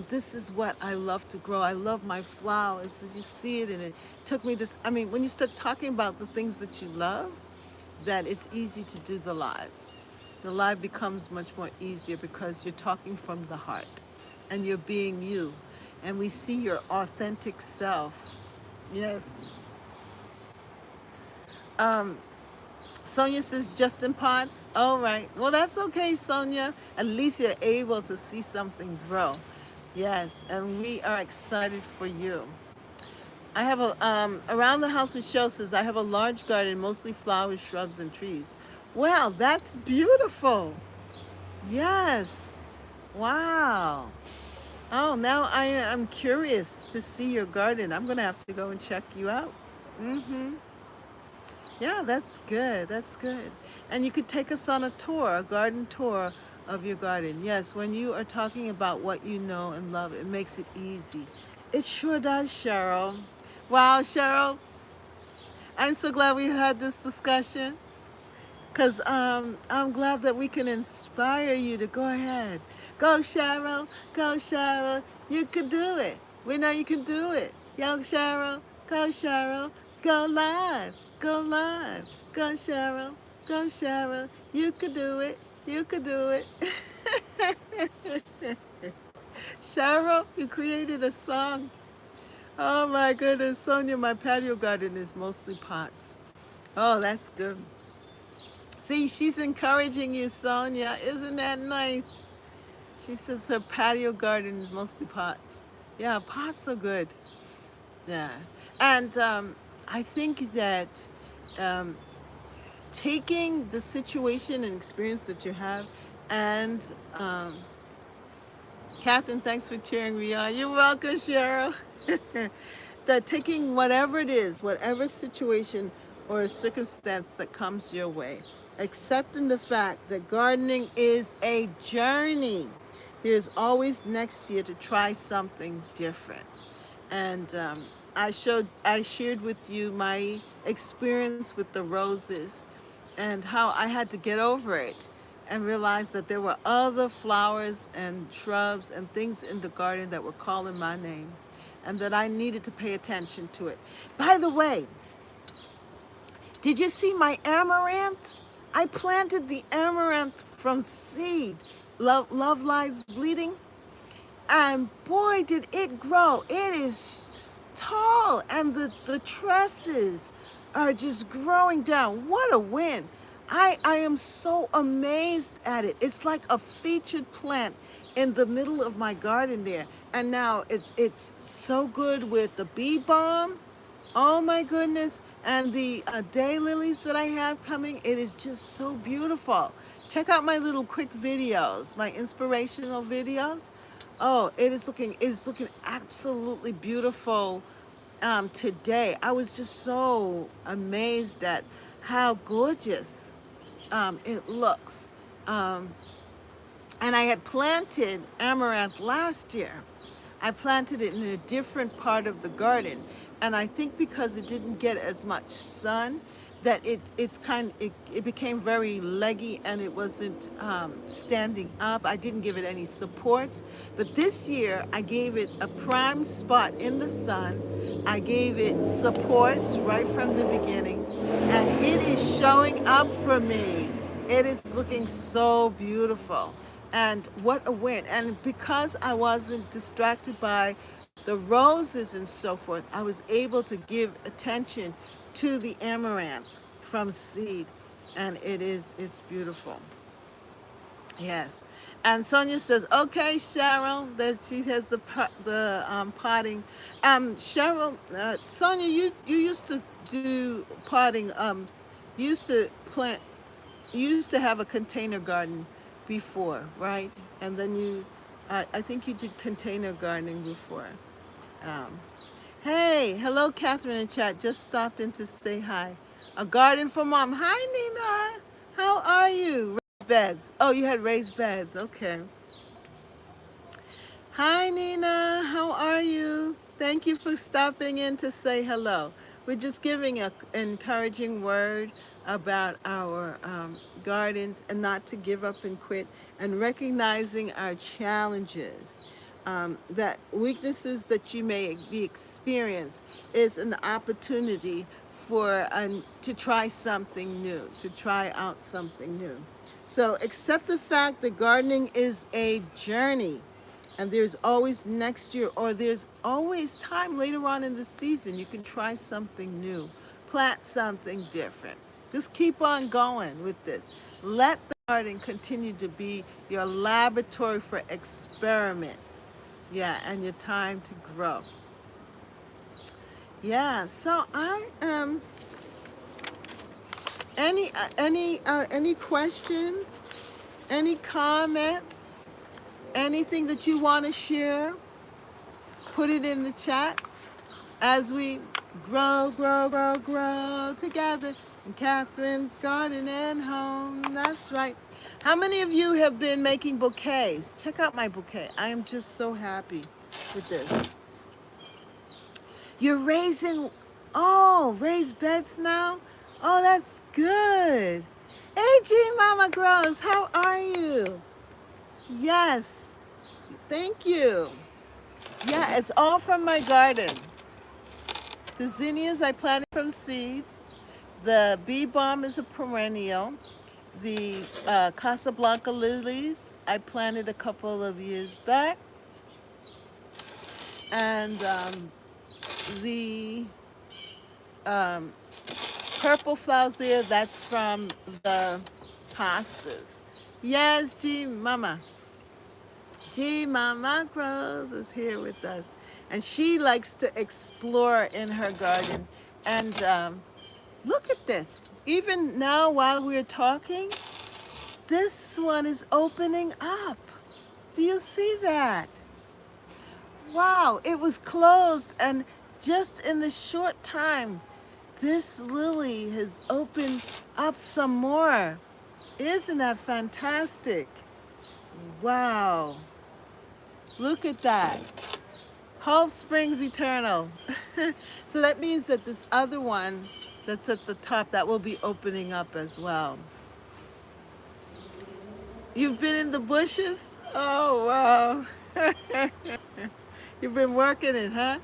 this is what I love to grow. I love my flowers. As you see it, and it took me this. I mean, when you start talking about the things that you love, that it's easy to do the live. The live becomes much more easier because you're talking from the heart and you're being you. And we see your authentic self. Yes. Sonia says Justin Potts. All right. Well, that's okay, Sonia. At least you're able to see something grow. Yes, and we are excited for you. I have around the house with Cheryl says I have a large garden, mostly flowers, shrubs, and trees. Wow, that's beautiful. Yes. Wow. Oh, now I am curious to see your garden. I'm going to have to go and check you out. Mm-hmm. Yeah, that's good. That's good. And you could take us on a tour, a garden tour of your garden. Yes, when you are talking about what you know and love, it makes it easy. It sure does, Cheryl. Wow, Cheryl, I'm so glad we had this discussion because I'm glad that we can inspire you to go ahead. Go, Cheryl. Go, Cheryl. You can do it. We know you can do it. Yo, Cheryl. Go, Cheryl. Go live. Go live. Go, Cheryl. Go, Cheryl. You could do it. You could do it. Cheryl, you created a song. Oh my goodness, Sonia, my patio garden is mostly pots. Oh, that's good. See, she's encouraging you, Sonia. Isn't that nice? She says her patio garden is mostly pots. Yeah, pots are good. Yeah. And I think that um, taking the situation and experience that you have, and Catherine, thanks for cheering me on. You're welcome, Cheryl. That taking whatever it is, whatever situation or circumstance that comes your way, accepting the fact that gardening is a journey. There's always next year to try something different. And I shared with you my experience with the roses and how I had to get over it and realize that there were other flowers and shrubs and things in the garden that were calling my name and that I needed to pay attention to it. By the way, did you see my amaranth? I planted the amaranth from seed. Love lies bleeding. And boy, did it grow. It is tall, and the tresses are just growing down. What a win. I am so amazed at it. It's like a featured plant in the middle of my garden there. And now it's so good with the bee balm. Oh my goodness. And the daylilies that I have coming, it is just so beautiful. Check out my little quick videos, my inspirational videos. Oh, it is looking absolutely beautiful today. I was just so amazed at how gorgeous it looks. Um, and I had planted amaranth last year. I planted it in a different part of the garden, and I think because it didn't get as much sun, that it became very leggy and it wasn't standing up. I didn't give it any supports, but this year I gave it a prime spot in the sun. I gave it supports right from the beginning, and it is showing up for me. It is looking so beautiful. And what a win. And because I wasn't distracted by the roses and so forth, I was able to give attention to the amaranth from seed. And it's beautiful. Yes. And Sonia says, okay, Cheryl, that she has the potting. Cheryl, Sonia, you used to do potting. You used to plant. You used to have a container garden before, right? And then I think you did container gardening before. Um, hey, hello, Catherine in chat. Just stopped in to say hi. A garden for mom. Hi, Nina. How are you? Raised beds. Oh, you had raised beds. Okay. Hi, Nina. How are you? Thank you for stopping in to say hello. We're just giving an encouraging word about our gardens and not to give up and quit and recognizing our challenges. That weaknesses that you may be experienced is an opportunity for to try something new, to try out something new. So accept the fact that gardening is a journey, and there's always next year, or there's always time later on in the season. You can try something new, plant something different. Just keep on going with this. Let the garden continue to be your laboratory for experiments. Yeah, and your time to grow. Yeah, so I any questions? Any comments? Anything that you want to share? Put it in the chat as we grow together in Catherine's garden and home. That's right. How many of you have been making bouquets? Check out my bouquet. I am just so happy with this. You're raised beds now? Oh, that's good. Hey, G Mama Grows, how are you? Yes, thank you. Yeah, it's all from my garden. The zinnias I planted from seeds. The bee balm is a perennial. The casablanca lilies I planted a couple of years back. And the um, purple flowers there, that's from the hostas. Yes, G Mama. G Mama Rose is here with us. And she likes to explore in her garden. And look at this. Even now, while we're talking, this one is opening up. Do you see that? Wow, it was closed, and just in the short time, this lily has opened up some more. Isn't that fantastic? Wow. Look at that. Hope springs eternal. So that means that this other one that's at the top, that will be opening up as well. You've been in the bushes? Oh, wow. You've been working it, huh?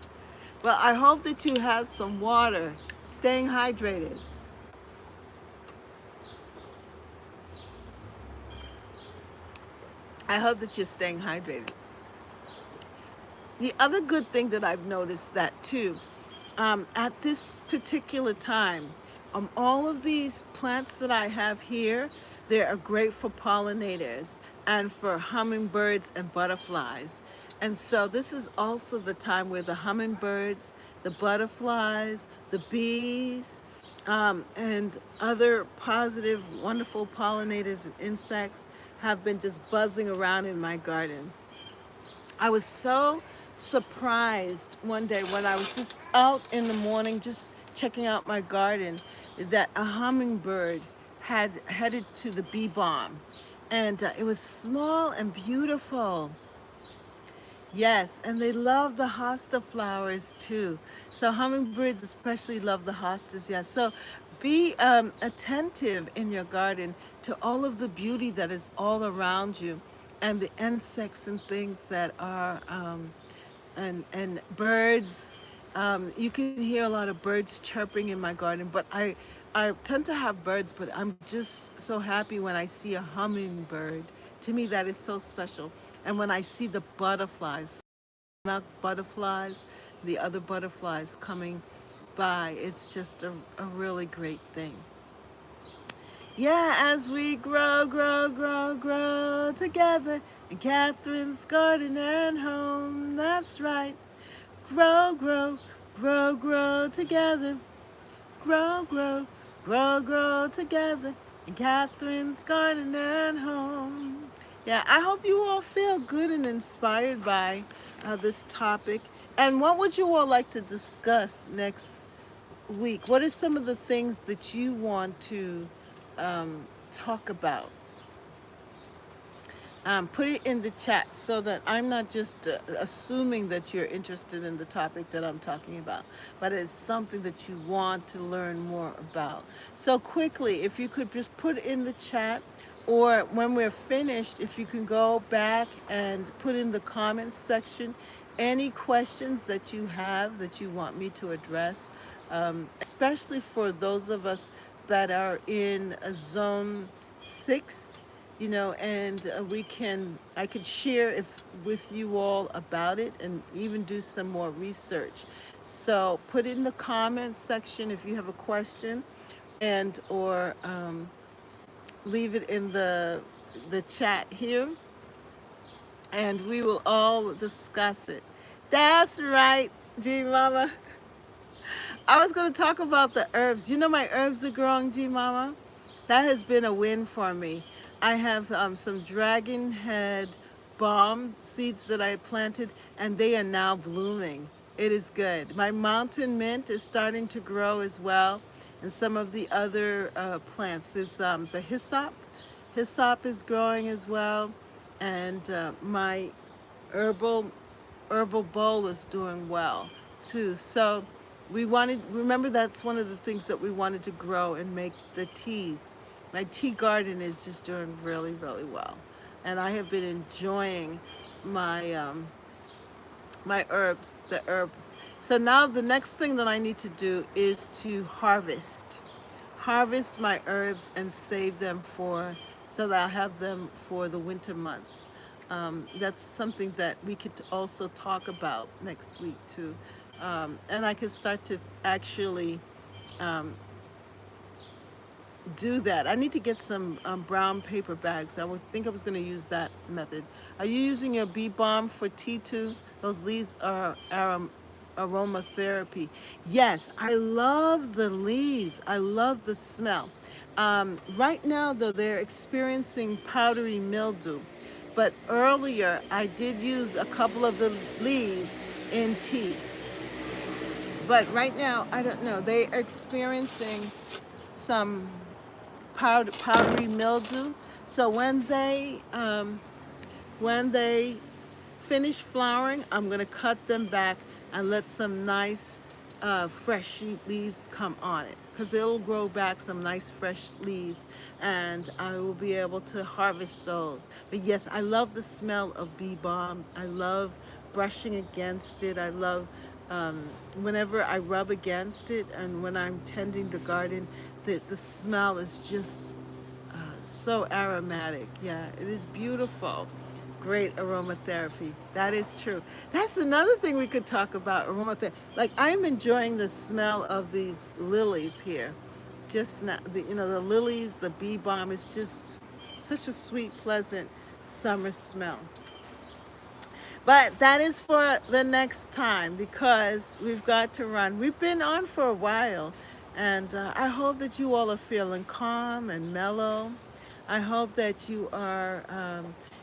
Well, I hope that you have some water, staying hydrated. I hope that you're staying hydrated. The other good thing that I've noticed that too, at this particular time, all of these plants that I have here, they are great for pollinators and for hummingbirds and butterflies. And so this is also the time where the hummingbirds, the butterflies, the bees, and other positive, wonderful pollinators and insects have been just buzzing around in my garden. I was so surprised one day when I was just out in the morning, just checking out my garden, that a hummingbird had headed to the bee balm. And it was small and beautiful. Yes, and they love the hosta flowers too. So hummingbirds especially love the hostas. Yes, so be attentive in your garden to all of the beauty that is all around you, and the insects and things that are and birds. You can hear a lot of birds chirping in my garden, but I tend to have birds, but I'm just so happy when I see a hummingbird. To me, that is so special. And when I see the butterflies, not butterflies, the other butterflies coming by, it's just a really great thing. Yeah, as we grow, grow, grow, grow together in Catherine's garden and home. That's right. Grow, grow, grow, grow together. Grow, grow, grow, grow together in Catherine's garden and home. Yeah, I hope you all feel good and inspired by this topic. And what would you all like to discuss next week? What are some of the things that you want to talk about? Put it in the chat so that I'm not just assuming that you're interested in the topic that I'm talking about, but it's something that you want to learn more about. So quickly, if you could just put in the chat, or when we're finished, if you can go back and put in the comments section any questions that you have that you want me to address, especially for those of us that are in a zone 6, and I could share if with you all about it and even do some more research. So put in the comments section if you have a question, and or leave it in the chat here, and we will all discuss it. That's right, G Mama. I was going to talk about the herbs. My herbs are growing, G Mama. That has been a win for me. I have some dragon head balm seeds that I planted, and they are now blooming. It is good. My mountain mint is starting to grow as well, and some of the other plants. There's the hyssop. Hyssop is growing as well, and my herbal herbal bowl is doing well too. So remember, that's one of the things that we wanted to grow and make the teas. My tea garden is just doing really, really well. And I have been enjoying my my herbs, the herbs. So now the next thing that I need to do is to harvest my herbs and save them so that I'll have them for the winter months. That's something that we could also talk about next week too. And I could start to actually do that. I need to get some brown paper bags. I would think I was going to use that method. Are you using your bee balm for T2? Those leaves are aromatherapy. Yes, I love the leaves. I love the smell. Right now, though, they're experiencing powdery mildew. But earlier, I did use a couple of the leaves in tea. But right now, I don't know. They are experiencing some powdery mildew. So when they finish flowering, I'm going to cut them back and let some nice fresh leaves come on it, because it'll grow back some nice fresh leaves, and I will be able to harvest those. But yes, I love the smell of bee balm. I love brushing against it. I love whenever I rub against it, and when I'm tending the garden, the smell is just so aromatic. Yeah, it is beautiful. Great aromatherapy. That is true. That's another thing we could talk about, aromatherapy. Like, I'm enjoying the smell of these lilies here. Just now, the lilies, the bee balm is just such a sweet, pleasant summer smell. But that is for the next time, because we've got to run. We've been on for a while, and I hope that you all are feeling calm and mellow. I hope that you are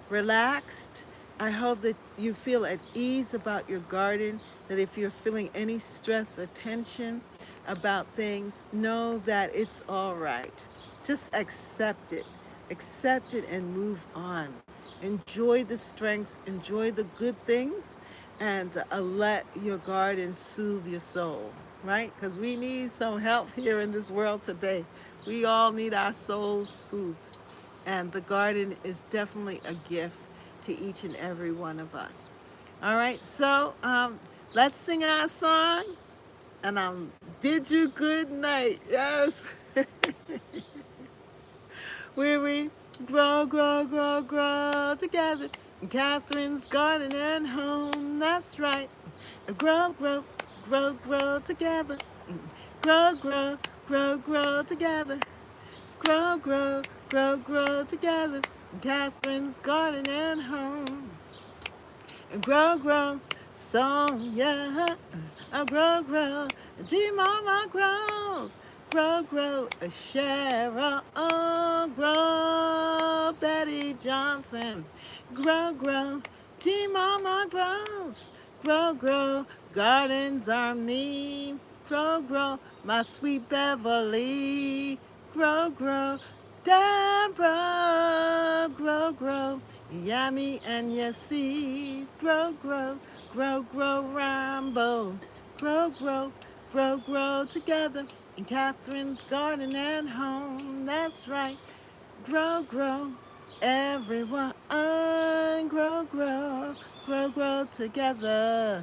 relaxed. I hope that you feel at ease about your garden, that if you're feeling any stress or tension about things, know that it's all right. Just accept it. Accept it and move on. Enjoy the strengths, enjoy the good things, and let your garden soothe your soul, right? Because we need some help here in this world today. We all need our souls soothed. And the garden is definitely a gift to each and every one of us. All right, so let's sing our song, and I'll bid you good night. Yes. We grow, grow, grow, grow together in Catherine's garden and home. That's right. Grow, grow, grow, grow together. Grow, grow, grow, grow together. Grow, grow, grow, grow together in Catherine's garden and home. And grow, grow, song, yeah. Grow, grow, G Mama grows. Grow, grow, Cheryl. Oh, grow, Betty Johnson. Grow, grow, G Mama grows. Grow, grow, gardens are me. Grow, grow, my sweet Beverly. Grow, grow, Deborah. Grow, grow, Yummy and your seed. Grow, grow, grow, grow, Rambo. Grow, grow, grow, grow together in Catherine's garden and home. That's right. Grow, grow, everyone. Grow, grow, grow, grow together.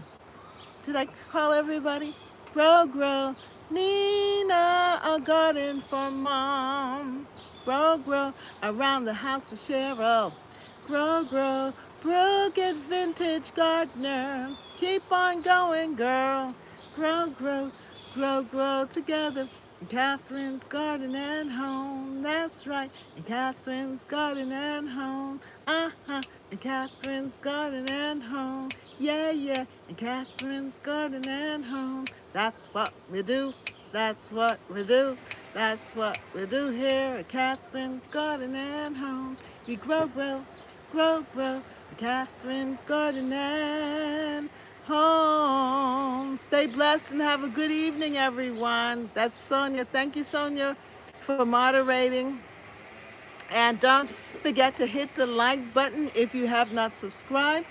Did I call everybody? Grow, grow, Nina, a garden for mom. Grow, grow, around the house for Cheryl. Grow, grow, Brooke at Vintage Gardener. Keep on going, girl. Grow, grow, grow, grow together in Catherine's garden and home. That's right, in Catherine's garden and home. In Catherine's garden and home. Yeah, yeah, in Catherine's garden and home. That's what we do. That's what we do. That's what we do here at Catherine's garden and home. We grow, grow, grow, grow. At Catherine's garden and home. Stay blessed and have a good evening, everyone. That's Sonia. Thank you, Sonia, for moderating. And don't forget to hit the like button if you have not subscribed.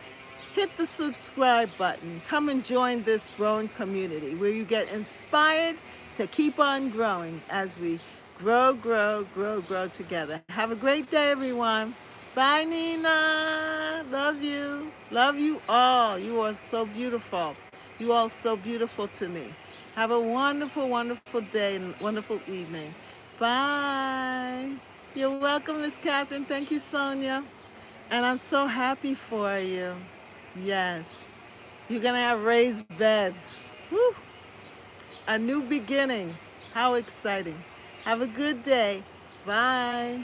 Hit the subscribe button. Come and join this growing community where you get inspired to keep on growing as we grow, grow, grow, grow together. Have a great day, everyone. Bye, Nina. Love you. Love you all. You are so beautiful. You all so beautiful to me. Have a wonderful, wonderful day and wonderful evening. Bye. You're welcome, Miss Catherine. Thank you, Sonia. And I'm so happy for you. Yes. You're going to have raised beds. Woo! A new beginning. How exciting. Have a good day. Bye.